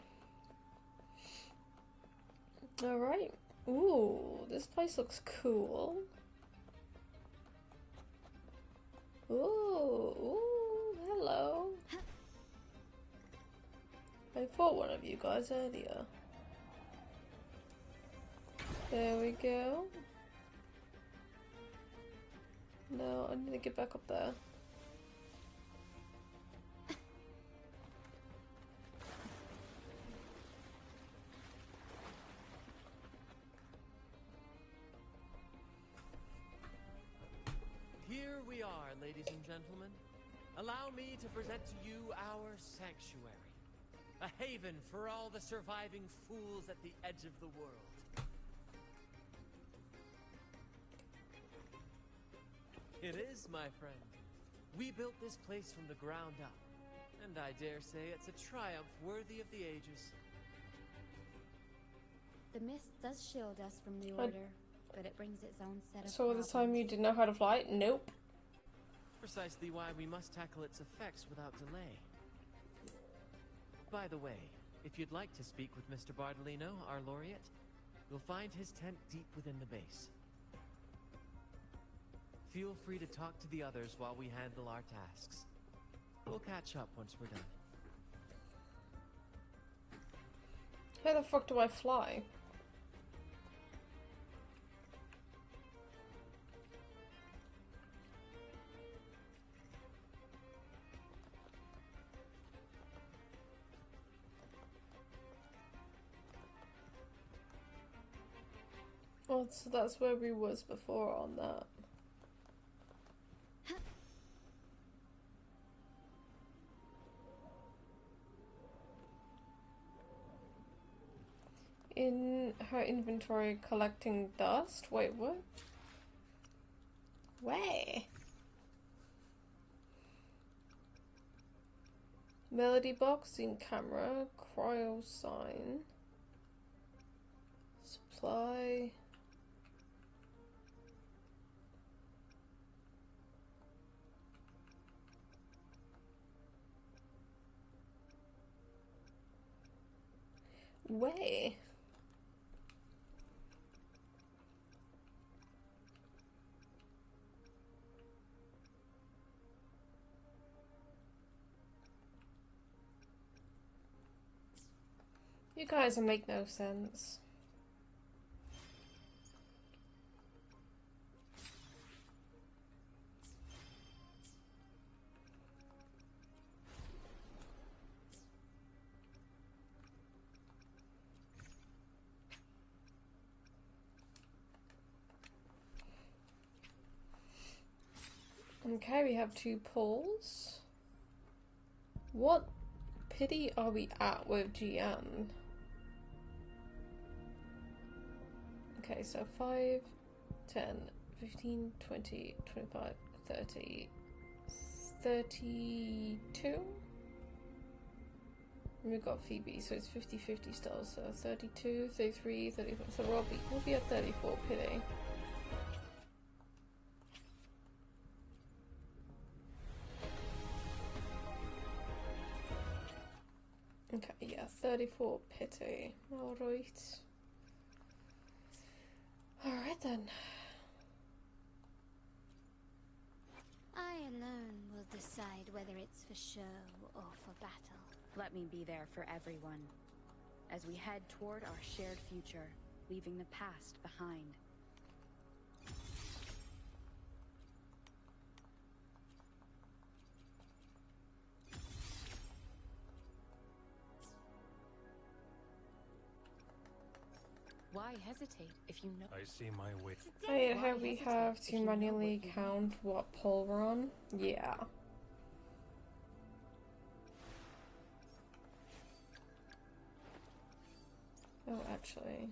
Alright. Ooh, this place looks cool. Ooh, hello. I fought one of you guys earlier. There we go. No, I need to get back up there. Here we are, ladies and gentlemen. Allow me to present to you our sanctuary. A haven for all the surviving fools at the edge of the world. It is, my friend. We built this place from the ground up, and I dare say it's a triumph worthy of the ages. The mist does shield us from the Order, but it brings its own set of So problems. this time you didn't know how to fly? Nope. Precisely why we must tackle its effects without delay. By the way, if you'd like to speak with Mr. Bardolino, our laureate, you'll find his tent deep within the base. Feel free to talk to the others while we handle our tasks. We'll catch up once we're done. How the fuck do I fly? Oh, so that's where we was before on that. In her inventory collecting dust? Wait, what? Where? Melody box in camera, cryo sign, supply. Where? You guys make no sense. Okay, we have 2 pulls. What pity are we at with GN? Okay, so 5, 10, 15, 20, 25, 30, 32? And we've got Phoebe, so it's 50-50 still, so 32, 33, 34, so we'll be at 34 pity. Okay, yeah, 34 pity. Alright. Alright then. I alone will decide whether it's for show or for battle. Let me be there for everyone, as we head toward our shared future, leaving the past behind. Why Why hesitate if you know? I see my way. Wait, how we have to manually count what pole we're on? Yeah. Oh, actually.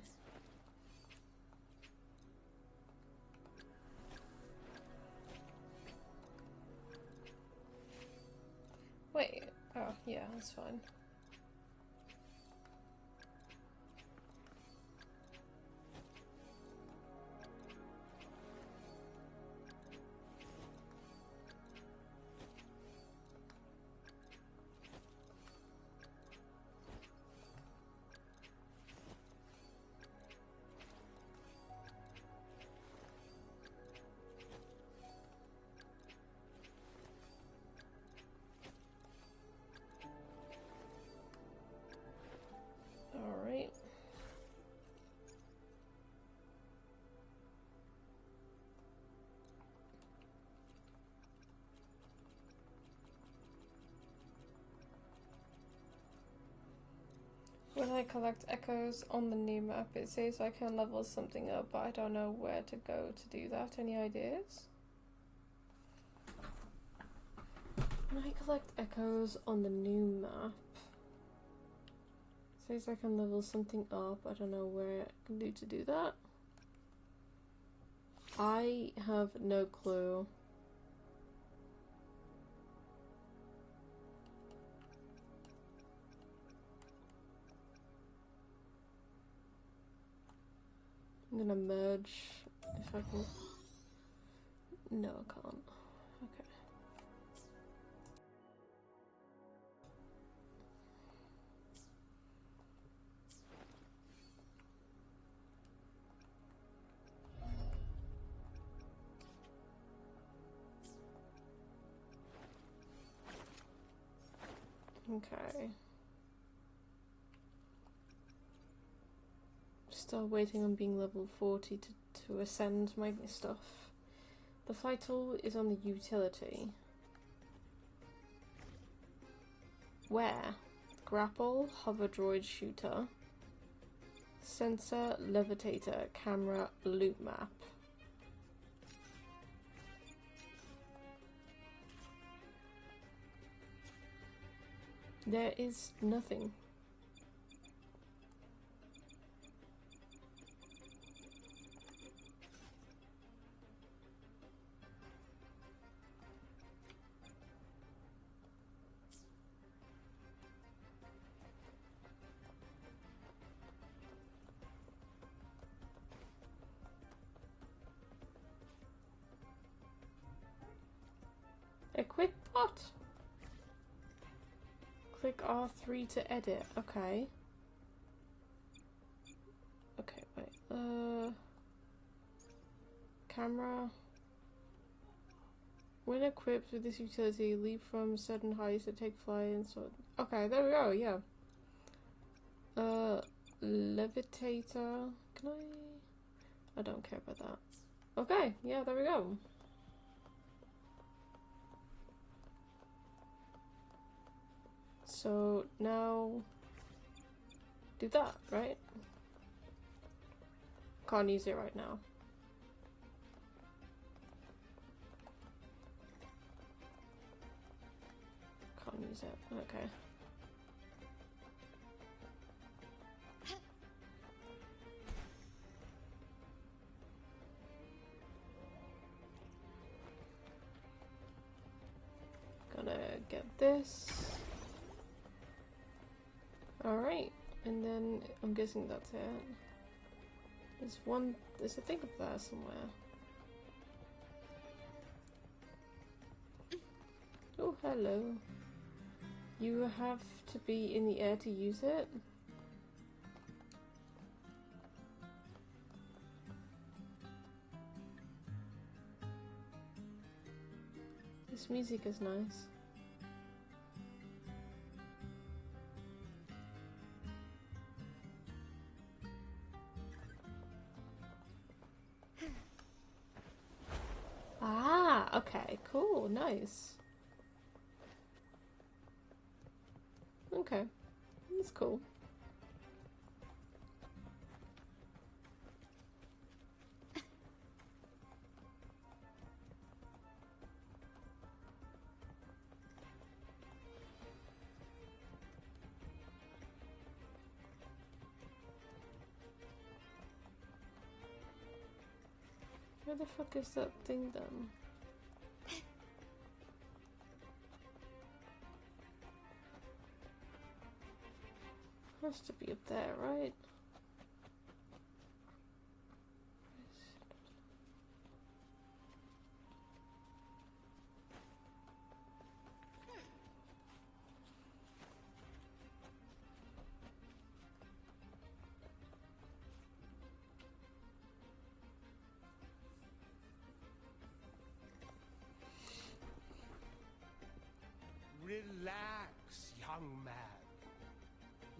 Wait. Oh, yeah, that's fine. Alright. When I collect echoes on the new map, it says I can level something up, but I don't know where to go to do that. Any ideas? When I collect echoes on the new map, it says I can level something up. I don't know where I can do to do that. I have no clue. I'm gonna merge if I can. No, I can't. Okay. Still waiting on being level 40 to ascend my stuff. The flight tool is on the utility. Where? Grapple, hover droid shooter, sensor, levitator, camera, loop map. There is nothing. Equip what? Click R3 to edit. Okay. Okay, wait. Camera. When equipped with this utility, leap from certain heights to take flight and so. Okay, there we go. Yeah. Levitator. Can I don't care about that. Okay. Yeah, there we go. So now do that, right? Can't use it right now. Can't use it. Okay. Gonna get this. Alright, and then I'm guessing that's it. There's a thing up there somewhere. Oh, hello. You have to be in the air to use it? This music is nice. Ah, okay, cool, nice. Okay, that's cool. Where the fuck is that thing then? Has to be up there, right? Relax, young man.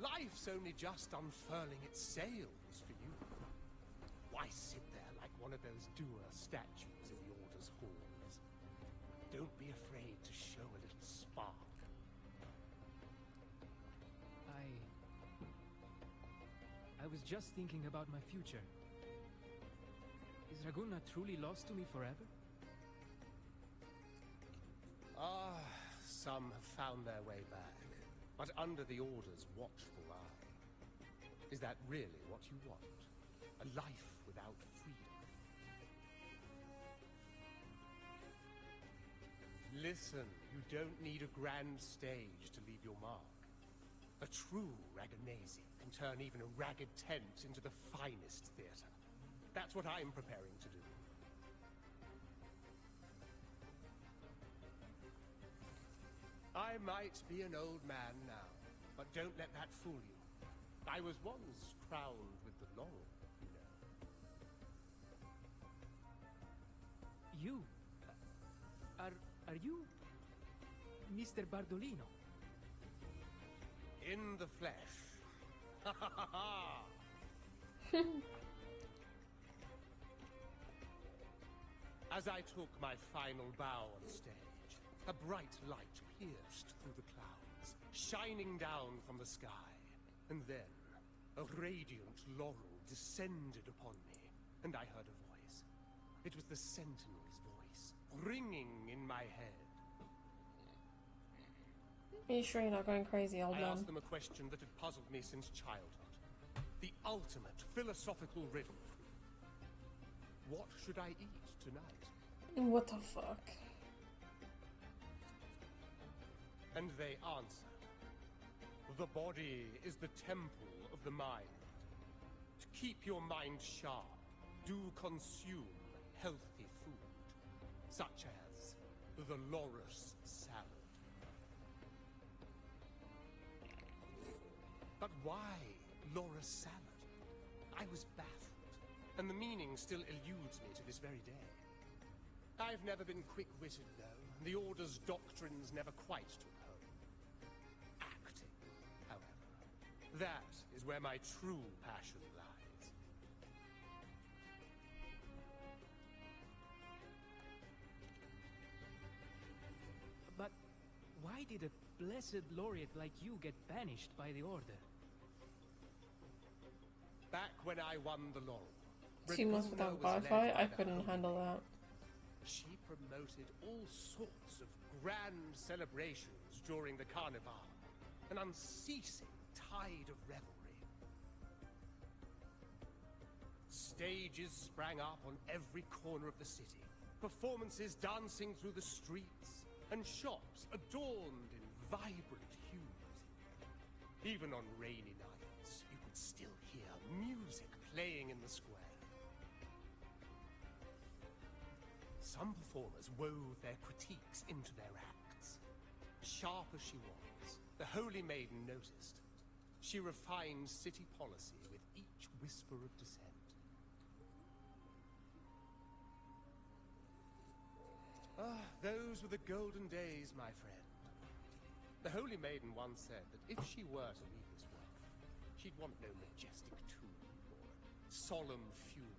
Life's only just unfurling its sails for you. Why sit there like one of those dour statues in the Order's halls? Don't be afraid to show a little spark. I was just thinking about my future. Is Raguna truly lost to me forever? Ah, some have found their way back, but under the Order's watchful eye. Is that really what you want? A life without freedom? Listen, you don't need a grand stage to leave your mark. A true Raganese can turn even a ragged tent into the finest theater. That's what I'm preparing to do. I might be an old man now, but don't let that fool you. I was once crowned with the laurel, you know. You? Are you Mr. Bardolino? In the flesh. Ha ha ha ha! As I took my final bow on stage, a bright light pierced through the clouds, shining down from the sky. And then, a radiant laurel descended upon me, and I heard a voice. It was the Sentinel's voice, ringing in my head. Are you sure you're not going crazy, old man? I asked them a question that had puzzled me since childhood. The ultimate philosophical riddle. What should I eat tonight? What the fuck? And they answered. The body is the temple of the mind. To keep your mind sharp, do consume healthy food, such as the Loris salad. But why Loris salad? I was baffled, and the meaning still eludes me to this very day. I've never been quick-witted, though, and the Order's doctrines never quite took home. Acting, however, that is where my true passion lies. But why did a blessed laureate like you get banished by the Order? Back when I won the laurel, 2 months without Wi-Fi? I couldn't handle that. She promoted all sorts of grand celebrations during the Carnival, an unceasing tide of revelry. Stages sprang up on every corner of the city, performances dancing through the streets, and shops adorned in vibrant hues. Even on rainy nights, you could still hear music playing in the square. Some performers wove their critiques into their acts. Sharp as she was, the Holy Maiden noticed. She refined city policy with each whisper of dissent. Ah, those were the golden days, my friend. The Holy Maiden once said that if she were to leave this world, she'd want no majestic tomb or solemn funeral,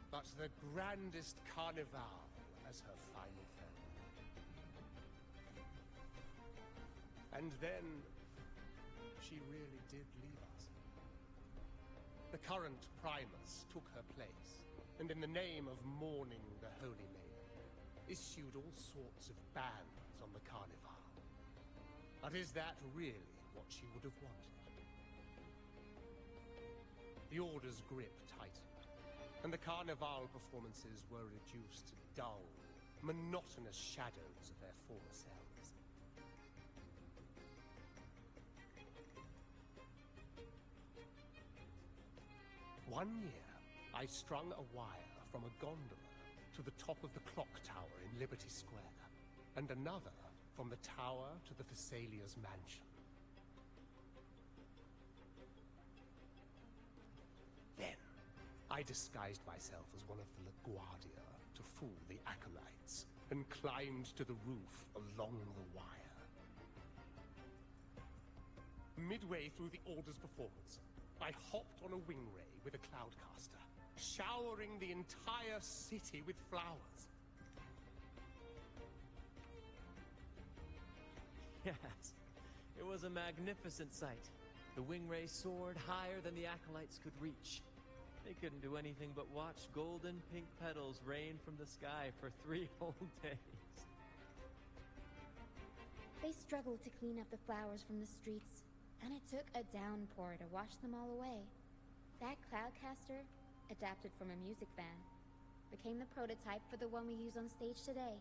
but the grandest carnival as her final farewell. And then, she really did leave us. The current Primus took her place, and in the name of mourning the Holy Maiden, issued all sorts of bans on the Carnival. But is that really what she would have wanted? The Order's grip tightened. and the Carnival performances were reduced to dull, monotonous shadows of their former selves. One year, I strung a wire from a gondola to the top of the clock tower in Liberty Square, and another from the tower to the Thessalia's mansion. Then, I disguised myself as one of the LaGuardia to fool the acolytes, and climbed to the roof along the wire. Midway through the Order's performance, I hopped on a wing ray with a cloudcaster, showering the entire city with flowers. Yes, it was a magnificent sight. The wing ray soared higher than the acolytes could reach. They couldn't do anything but watch golden pink petals rain from the sky for 3 whole days. They struggled to clean up the flowers from the streets, and it took a downpour to wash them all away. That cloudcaster, adapted from a music van, became the prototype for the one we use on stage today.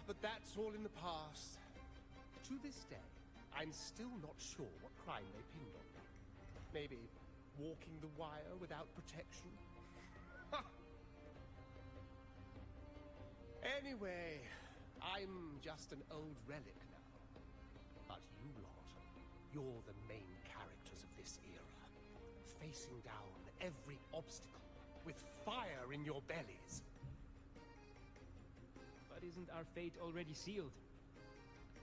But that's all in the past. To this day, I'm still not sure what crime they pinned on me. Maybe walking the wire without protection? Anyway, I'm just an old relic now. But you lot, you're the main characters of this era. Facing down every obstacle with fire in your bellies. But isn't our fate already sealed?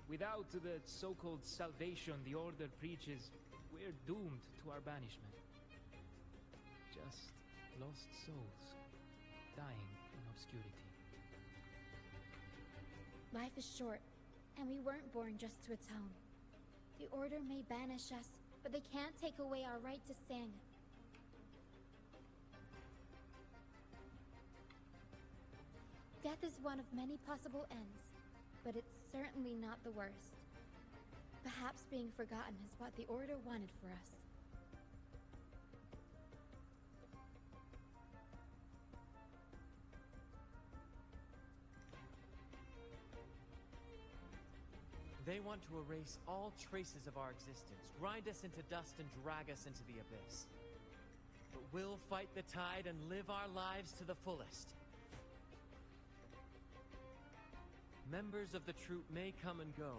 Without the so-called salvation the Order preaches, we're doomed to our banishment. Just lost souls, dying in obscurity. Life is short, and we weren't born just to atone. The Order may banish us, but they can't take away our right to sing. Death is one of many possible ends, but it's certainly not the worst. Perhaps being forgotten is what the Order wanted for us. They want to erase all traces of our existence, grind us into dust and drag us into the abyss. But we'll fight the tide and live our lives to the fullest. Members of the troupe may come and go,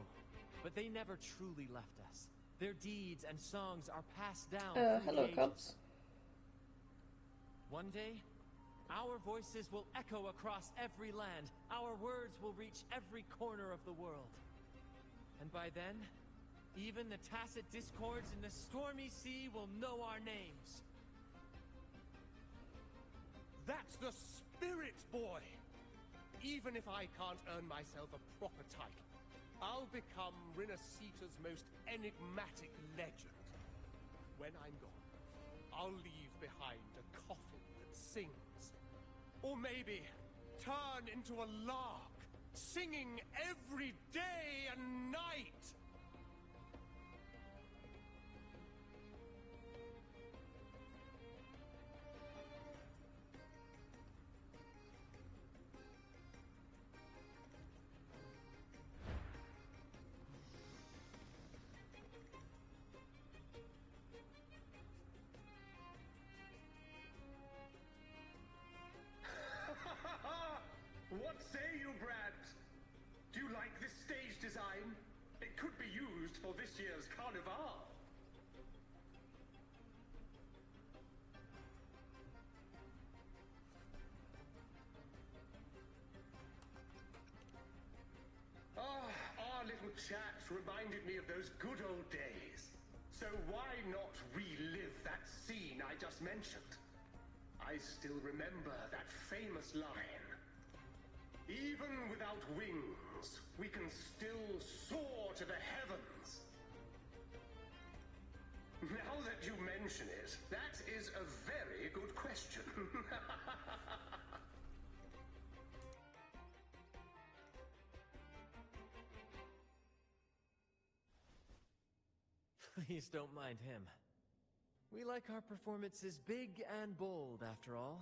but they never truly left us. Their deeds and songs are passed down through hello, the ages. cops. One day, our voices will echo across every land. Our words will reach every corner of the world. And by then, even the tacit discords in the stormy sea will know our names. That's the spirit, boy! Even if I can't earn myself a proper title, I'll become Rinascita's most enigmatic legend. When I'm gone, I'll leave behind a coffin that sings. Or maybe turn into a lark, singing every day and night! What say you, Brad? Do you like this stage design? It could be used for this year's Carnival. Our little chat reminded me of those good old days. So why not relive that scene I just mentioned? I still remember that famous line. Even without wings, we can still soar to the heavens. Now that you mention it, that is a very good question. Please don't mind him. We like our performances big and bold, after all.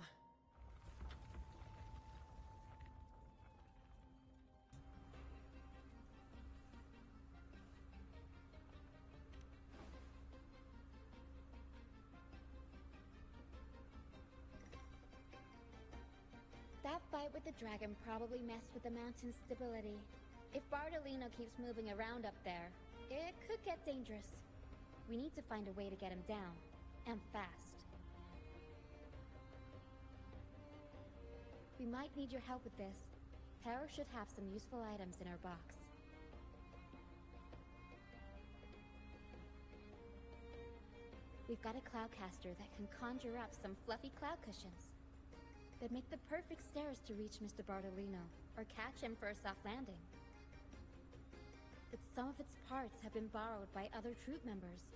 That fight with the dragon probably messed with the mountain's stability. If Bardolino keeps moving around up there, it could get dangerous. We need to find a way to get him down, and fast. We might need your help with this. Hera should have some useful items in her box. We've got a cloudcaster that can conjure up some fluffy cloud cushions. They'd make the perfect stairs to reach Mr. Bardolino, or catch him for a soft landing. But some of its parts have been borrowed by other troop members.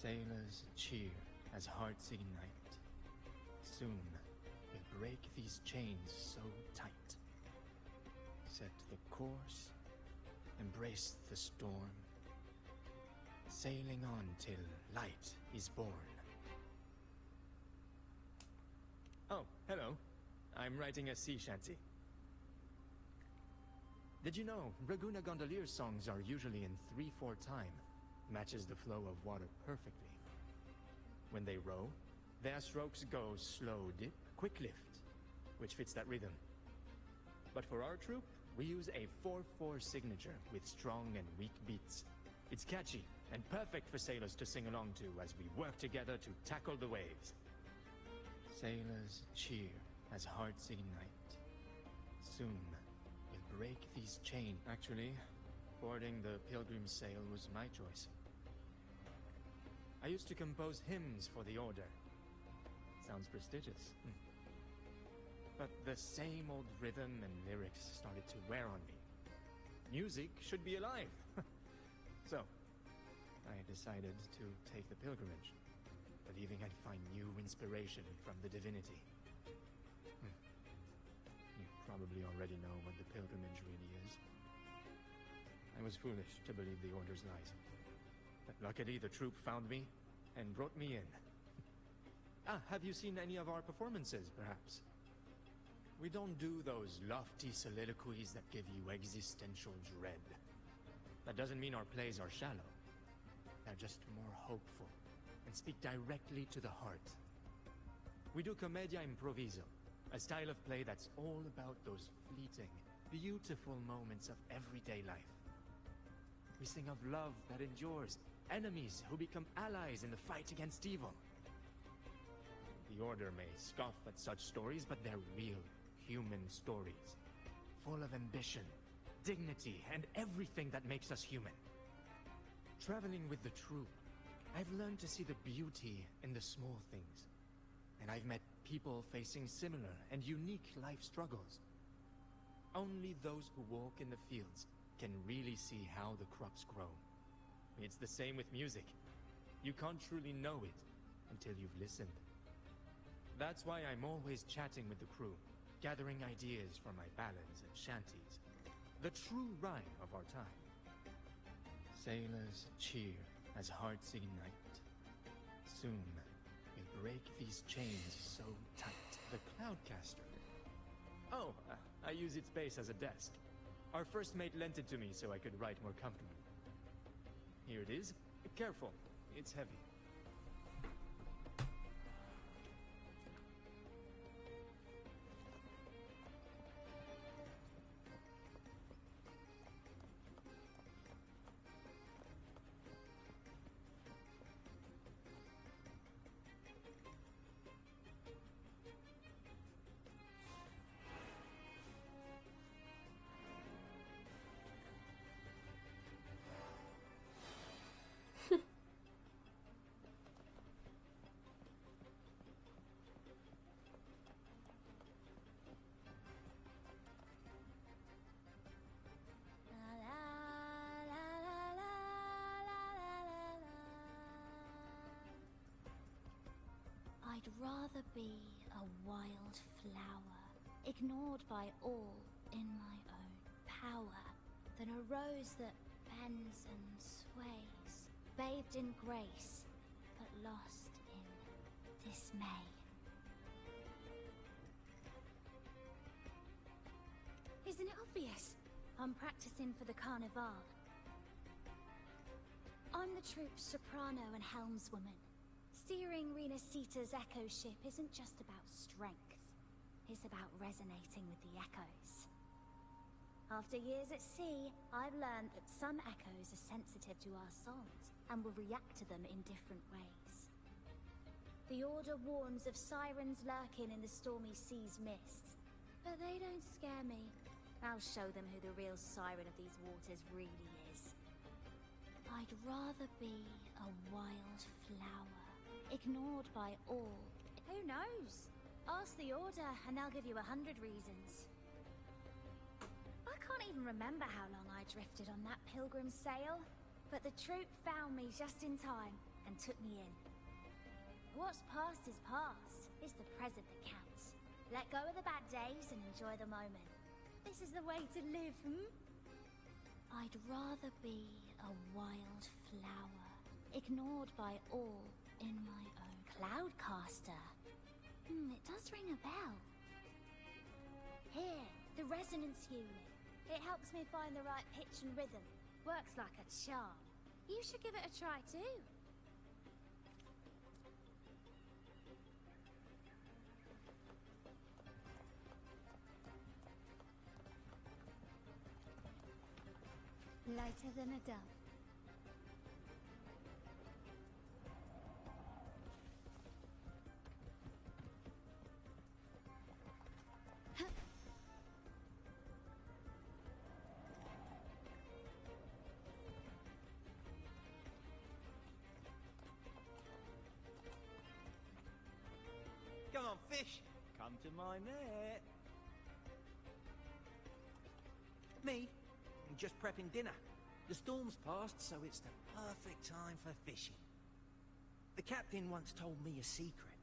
Sailors cheer as hearts ignite. Soon we'll break these chains so tight. Set the course, embrace the storm, sailing on till light is born. Oh, hello. I'm writing a sea shanty. Did you know Raguna Gondolier's songs are usually in 3/4 time? Matches the flow of water perfectly. When they row, their strokes go slow dip, quick lift, which fits that rhythm. But for our troop, we use a 4/4 signature with strong and weak beats. It's catchy and perfect for sailors to sing along to as we work together to tackle the waves. Sailors cheer as hearts ignite. Soon we'll break these chains. Actually, boarding the Pilgrim's Sail was my choice. I used to compose hymns for the Order. Sounds prestigious. But the same old rhythm and lyrics started to wear on me. Music should be alive. So, I decided to take the pilgrimage, believing I'd find new inspiration from the divinity. You probably already know what the pilgrimage really is. I was foolish to believe the Order's lies. But luckily, the troop found me and brought me in. Have you seen any of our performances, perhaps? We don't do those lofty soliloquies that give you existential dread. That doesn't mean our plays are shallow. They're just more hopeful and speak directly to the heart. We do commedia improviso, a style of play that's all about those fleeting, beautiful moments of everyday life. We sing of love that endures, enemies who become allies in the fight against evil. The Order may scoff at such stories, but they're real, human stories. Full of ambition, dignity, and everything that makes us human. Traveling with the troop, I've learned to see the beauty in the small things. And I've met people facing similar and unique life struggles. Only those who walk in the fields can really see how the crops grow. It's the same with music. You can't truly know it until you've listened. That's why I'm always chatting with the crew, gathering ideas for my ballads and shanties. The true rhyme of our time. Sailors cheer as hearts ignite. Soon we'll break these chains so tight. The Cloudcaster. Oh, I use its base as a desk. Our first mate lent it to me so I could write more comfortably. Here it is. Careful, it's heavy. I'd rather be a wild flower, ignored by all in my own power, than a rose that bends and sways, bathed in grace, but lost in dismay. Isn't it obvious? I'm practicing for the Carnival. I'm the troupe's soprano and helmswoman. Steering Rinascita's echo ship isn't just about strength. It's about resonating with the echoes. After years at sea, I've learned that some echoes are sensitive to our songs and will react to them in different ways. The Order warns of sirens lurking in the stormy sea's mists, but they don't scare me. I'll show them who the real siren of these waters really is. I'd rather be a wild flower, ignored by all. Who knows? Ask the Order and they'll give you 100 reasons. I can't even remember how long I drifted on that pilgrim's sail, but the troupe found me just in time and took me in. What's past is past. It's the present that counts. Let go of the bad days and enjoy the moment. This is the way to live, I'd rather be a wild flower, ignored by all in my own cloudcaster. It does ring a bell. Here, the resonance unit. It helps me find the right pitch and rhythm. Works like a charm. You should give it a try too. Lighter than a dove. Come on, fish! Come to my net! Me? I'm just prepping dinner. The storm's passed, so it's the perfect time for fishing. The captain once told me a secret.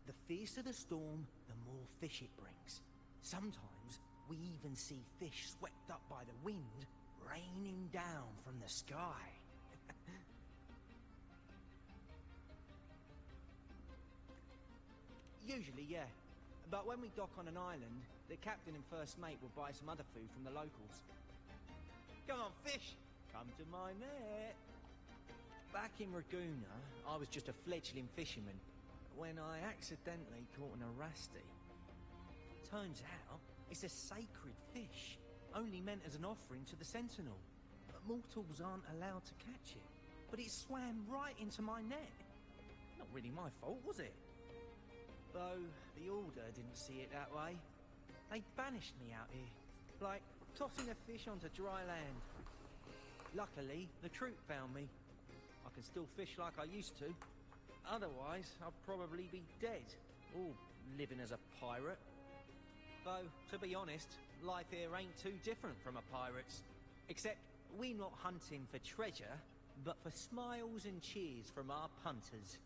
The fiercer the storm, the more fish it brings. Sometimes we even see fish swept up by the wind, raining down from the sky. Usually, yeah. But when we dock on an island, the captain and first mate will buy some other food from the locals. Come on, fish! Come to my net! Back in Raguna, I was just a fledgling fisherman when I accidentally caught an Arasti. Turns out, it's a sacred fish, only meant as an offering to the Sentinel. But mortals aren't allowed to catch it. But it swam right into my net. Not really my fault, was it? Though, the Order didn't see it that way. They banished me out here, like tossing a fish onto dry land. Luckily, the troupe found me. I can still fish like I used to. Otherwise, I'd probably be dead, or living as a pirate. Though, to be honest, life here ain't too different from a pirate's. Except, we're not hunting for treasure, but for smiles and cheers from our punters.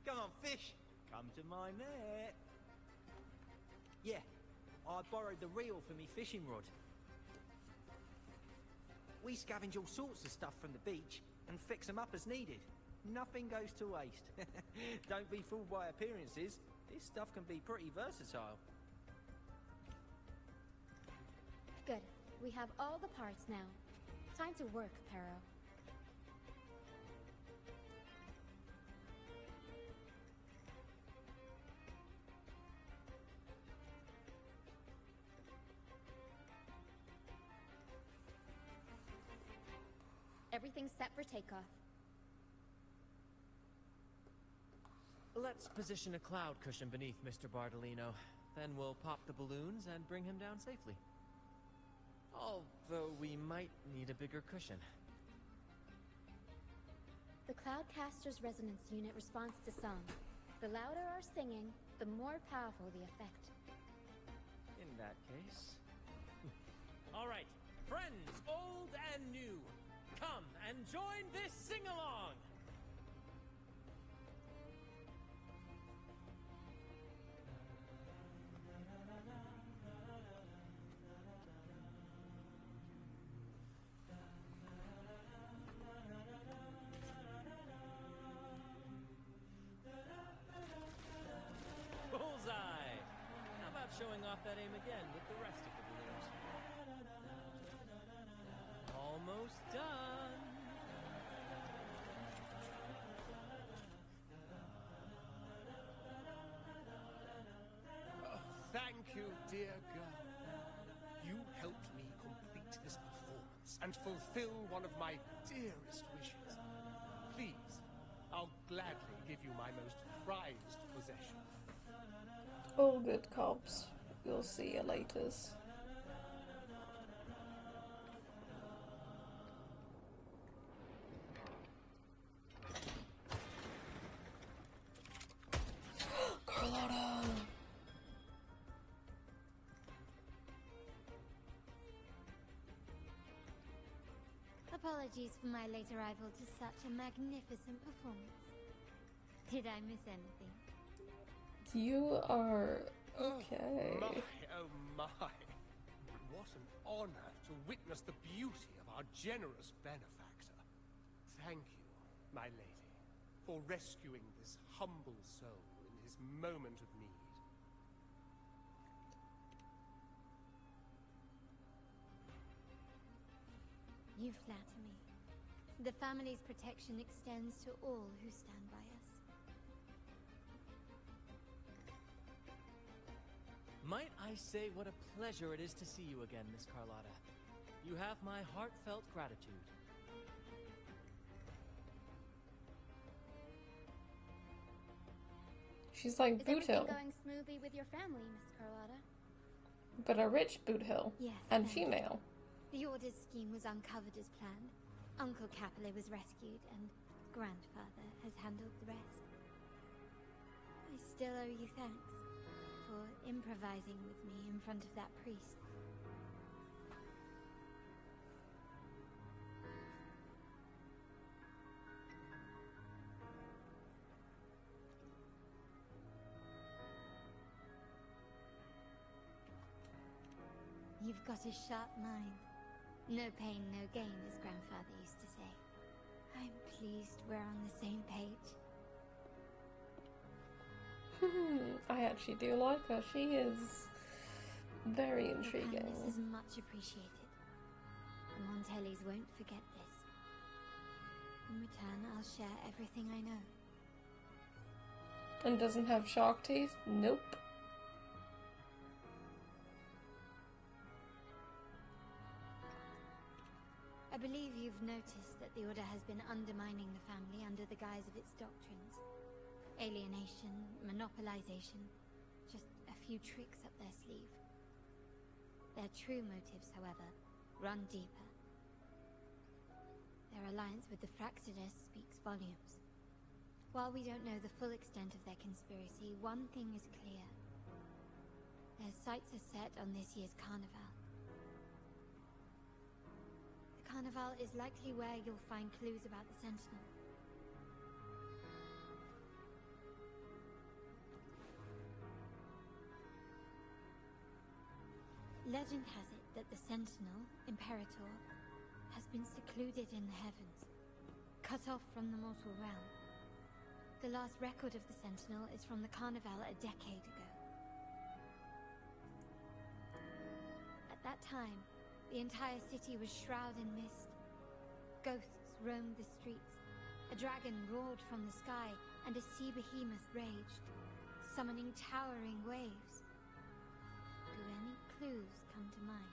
Come on, fish! Come to my net! Yeah, I borrowed the reel for me fishing rod. We scavenge all sorts of stuff from the beach and fix them up as needed. Nothing goes to waste. Don't be fooled by appearances. This stuff can be pretty versatile. Good. We have all the parts now. Time to work, Pero. Everything's set for takeoff. Let's position a cloud cushion beneath Mr. Bardolino. Then we'll pop the balloons and bring him down safely. Although we might need a bigger cushion. The Cloudcaster's resonance unit responds to song. The louder our singing, the more powerful the effect. In that case... All right, friends old and new, come and join this sing-along! off that aim again with the rest of the balloons. Almost done. Oh, thank you, dear girl. You helped me complete this performance and fulfill one of my dearest wishes. Please, I'll gladly give you my most prized possession. All good, cops. We'll see you later. Carlotta! Apologies for my late arrival to such a magnificent performance. Did I miss anything? You are okay. Oh my. What an honor to witness the beauty of our generous benefactor. Thank you, my lady, for rescuing this humble soul in his moment of need. You flatter me. The family's protection extends to all who stand by us. Might I say what a pleasure it is to see you again, Miss Carlotta. You have my heartfelt gratitude. She's like Is Boot Hill, everything going smoothly with your family, Miss Carlotta? but a rich Boot Hill. Yes, And thank you. female. The Order's scheme was uncovered as planned. Uncle Capulet was rescued, and Grandfather has handled the rest. I still owe you thanks for improvising with me in front of that priest. You've got a sharp mind. No pain, no gain, as Grandfather used to say. I'm pleased we're on the same page. I actually do like her. She is very Your intriguing. kindness is much appreciated. The Montellis won't forget this. In return, I'll share everything I know. And doesn't have shark teeth? Nope. I believe you've noticed that the Order has been undermining the family under the guise of its doctrines. Alienation, monopolization, just a few tricks up their sleeve. Their true motives, however, run deeper. Their alliance with the Fraxidus speaks volumes. While we don't know the full extent of their conspiracy, one thing is clear. Their sights are set on this year's carnival. The carnival is likely where you'll find clues about the Sentinel. Legend has it that the Sentinel, Imperator, has been secluded in the heavens, cut off from the mortal realm. The last record of the Sentinel is from the Carnival a decade ago. At that time, the entire city was shrouded in mist. Ghosts roamed the streets. A dragon roared from the sky, and a sea behemoth raged, summoning towering waves. Do any clues come to mind?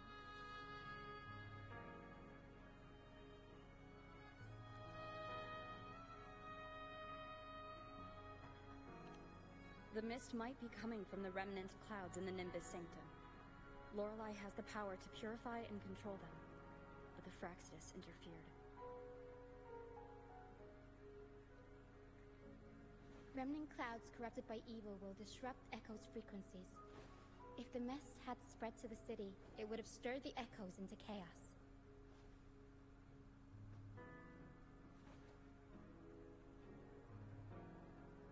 The mist might be coming from the remnant clouds in the Nimbus Sanctum. Lorelei has the power to purify and control them, but the Fraxidus interfered. Remnant clouds corrupted by evil will disrupt Echo's frequencies. If the mist had spread to the city, it would have stirred the Echoes into chaos.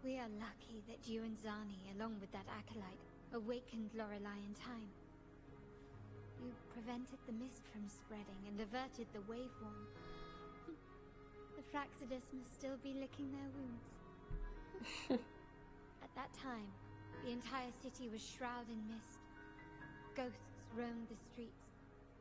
We are lucky that you and Zani, along with that acolyte, awakened Lorelei in time. You prevented the mist from spreading and averted the waveworm. The Fraxidus must still be licking their wounds. At that time, the entire city was shrouded in mist. Ghosts roamed the streets.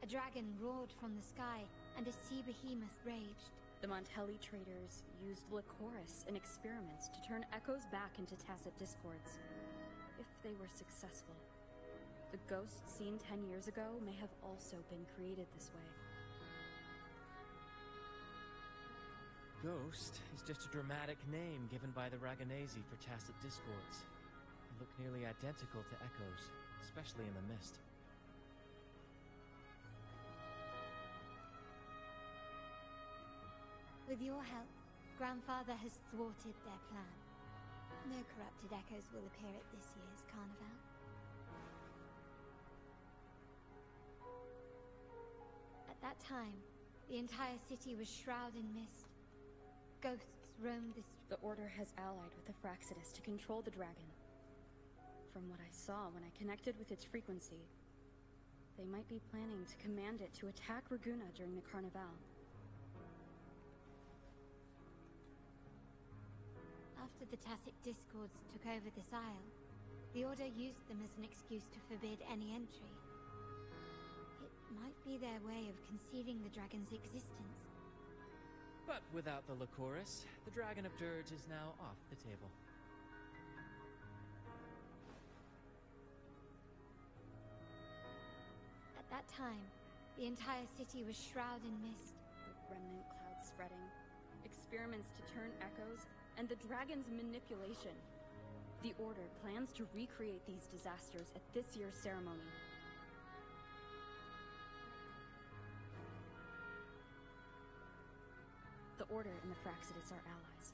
A dragon roared from the sky, and a sea behemoth raged. The Montelli traders used Lycoris in experiments to turn echoes back into tacit discords. If they were successful, the ghost seen 10 years ago may have also been created this way. Ghost is just a dramatic name given by the Raganesi for tacit discords. They look nearly identical to echoes, especially in the mist. With your help, Grandfather has thwarted their plan. No corrupted echoes will appear at this year's carnival. At that time, the entire city was shrouded in mist. Ghosts roamed the streets. The Order has allied with the Fraxidus to control the dragon. From what I saw when I connected with its frequency, they might be planning to command it to attack Raguna during the Carnival. After the tacit discords took over this isle, the Order used them as an excuse to forbid any entry. It might be their way of concealing the dragon's existence. But without the Lycoris, the Dragon of Dirge is now off the table. At that time, the entire city was shrouded in mist. With remnant clouds spreading, experiments to turn echoes, and the dragon's manipulation. The Order plans to recreate these disasters at this year's ceremony. The Order and the Fraxidus are allies.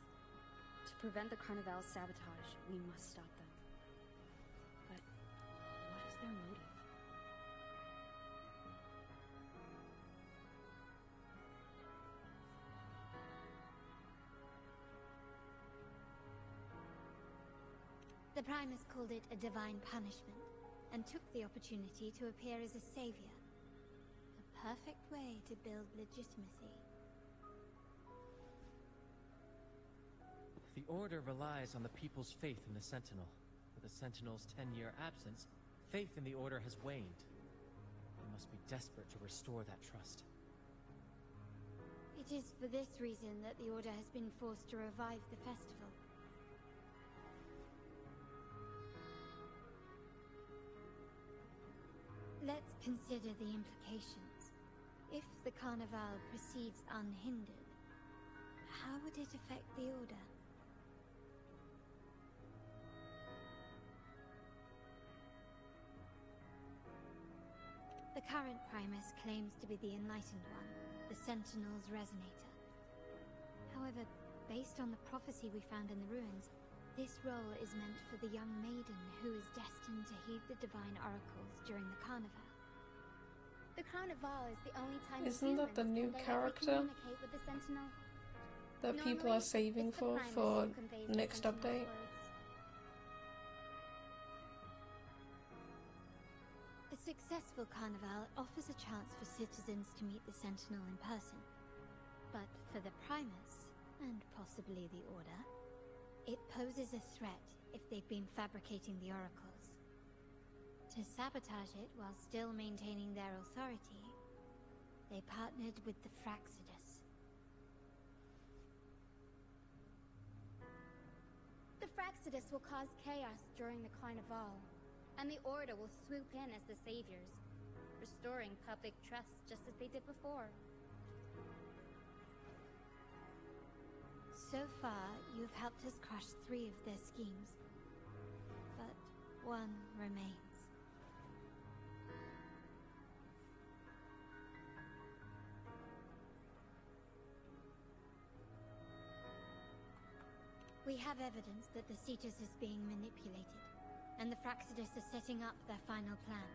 To prevent the Carnival's sabotage, we must stop them. But what is their motive? The Primus called it a divine punishment, and took the opportunity to appear as a savior. A perfect way to build legitimacy. The Order relies on the people's faith in the Sentinel. With the Sentinel's 10-year absence, faith in the Order has waned. They must be desperate to restore that trust. It is for this reason that the Order has been forced to revive the festival. Let's consider the implications. If the Carnival proceeds unhindered, how would it affect the Order? The current Primus claims to be the Enlightened One, the Sentinel's Resonator. However, based on the prophecy we found in the ruins, this role is meant for the young maiden who is destined to heed the divine oracles during the Carnival. The Carnival is the only time Isn't that the new character communicate with the Sentinel. that people are saving for next update? A successful Carnival offers a chance for citizens to meet the Sentinel in person. But for the Primus, and possibly the Order, it poses a threat if they've been fabricating the oracles. To sabotage it while still maintaining their authority, they partnered with the Fraxidus. The Fraxidus will cause chaos during the Carnival, and the Order will swoop in as the saviors, restoring public trust just as they did before. So far, you've helped us crush 3 of their schemes, but one remains. We have evidence that the Cetus is being manipulated, and the Fraxidus are setting up their final plan.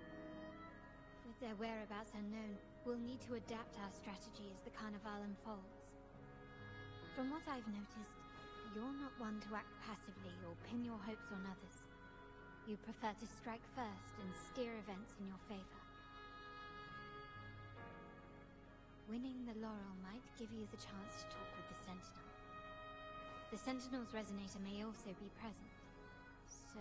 With their whereabouts unknown, we'll need to adapt our strategy as the Carnival unfolds. From what I've noticed, you're not one to act passively or pin your hopes on others. You prefer to strike first and steer events in your favor. Winning the laurel might give you the chance to talk with the Sentinel. The Sentinel's Resonator may also be present, so...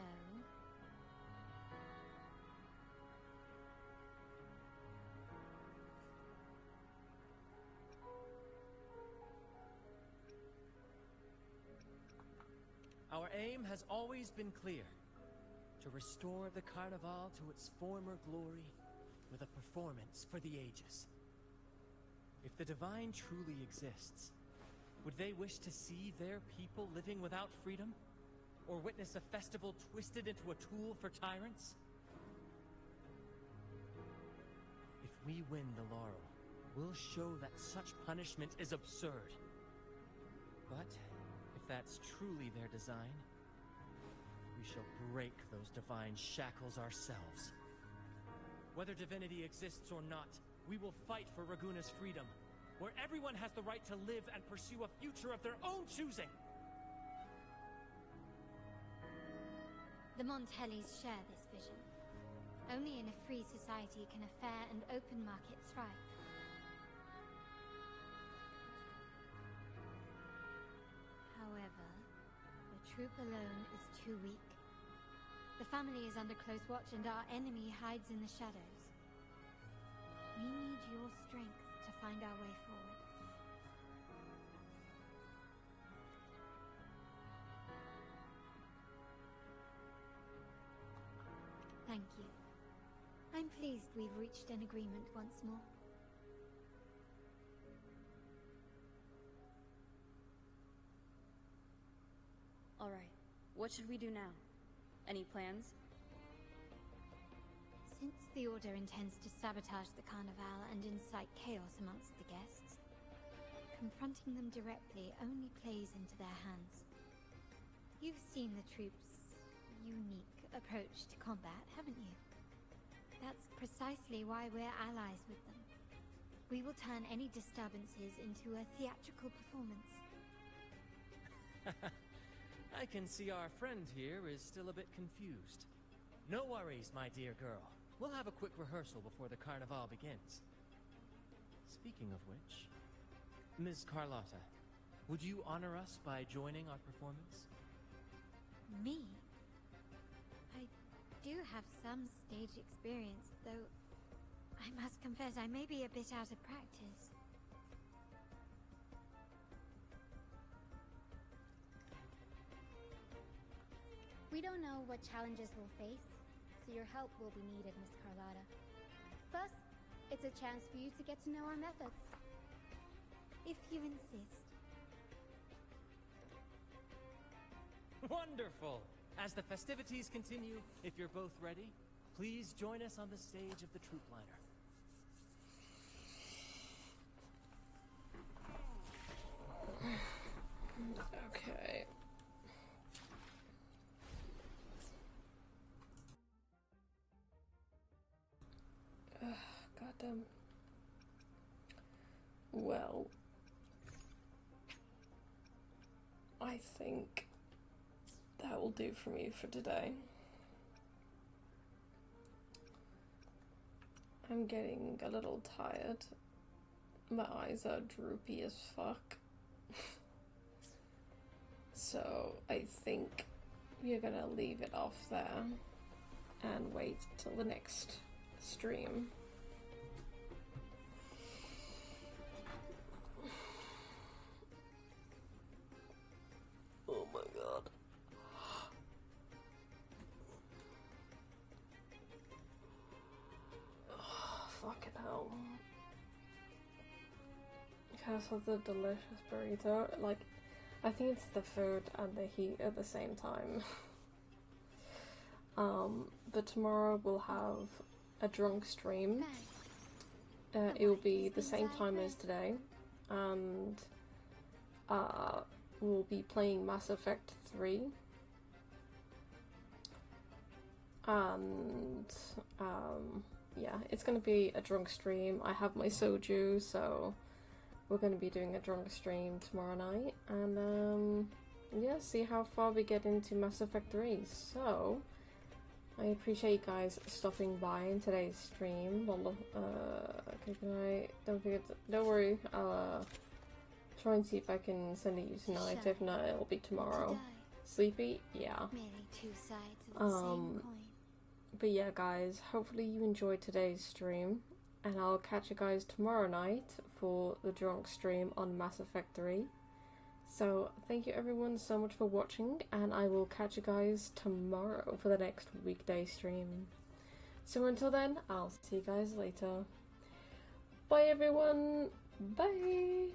Our aim has always been clear. To restore the Carnival to its former glory with a performance for the ages. If the Divine truly exists, would they wish to see their people living without freedom? Or witness a festival twisted into a tool for tyrants? If we win the laurel, we'll show that such punishment is absurd. But if that's truly their design, we shall break those divine shackles ourselves. Whether divinity exists or not, we will fight for Raguna's freedom, where everyone has the right to live and pursue a future of their own choosing. The Montellys share this vision. Only in a free society can a fair and open market thrive. However, the troop alone is too weak. The family is under close watch and our enemy hides in the shadows. We need your strength to find our way forward. Thank you. I'm pleased we've reached an agreement once more. All right. What should we do now? Any plans? Since the Order intends to sabotage the Carnival and incite chaos amongst the guests, confronting them directly only plays into their hands. You've seen the troops' unique approach to combat, haven't you? That's precisely why we're allies with them. We will turn any disturbances into a theatrical performance. I can see our friend here is still a bit confused. No worries, my dear girl. We'll have a quick rehearsal before the Carnival begins. Speaking of which, Ms. Carlotta, would you honor us by joining our performance? Me? I do have some stage experience, though I must confess I may be a bit out of practice. We don't know what challenges we'll face, so your help will be needed, Miss Carlotta. Plus, it's a chance for you to get to know our methods. If you insist. Wonderful! As the festivities continue, if you're both ready, please join us on the stage of the troop liner. Okay. Goddamn. Well, I think that will do for me for today. I'm getting a little tired. My eyes are droopy as fuck. So I think we're gonna leave it off there and wait till the next stream. Oh my god. Fucking hell. Because of the delicious burrito, like, I think it's the food and the heat at the same time. But tomorrow we'll have a drunk stream. It will be the same time as today, and we'll be playing Mass Effect 3. And yeah, it's gonna be a drunk stream. I have my soju, so we're gonna be doing a drunk stream tomorrow night, and yeah, see how far we get into Mass Effect 3. So I appreciate you guys stopping by in today's stream. Well, okay, can I? Don't worry. I'll try and see if I can send it you tonight. If not, it'll be tomorrow. Sleepy? Yeah. Merely two sides of the same coin. But yeah, guys, hopefully you enjoyed today's stream, and I'll catch you guys tomorrow night for the drunk stream on Mass Effect 3. So thank you everyone so much for watching, and I will catch you guys tomorrow for the next weekday stream. So until then, I'll see you guys later. Bye everyone. Bye.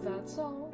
That's all.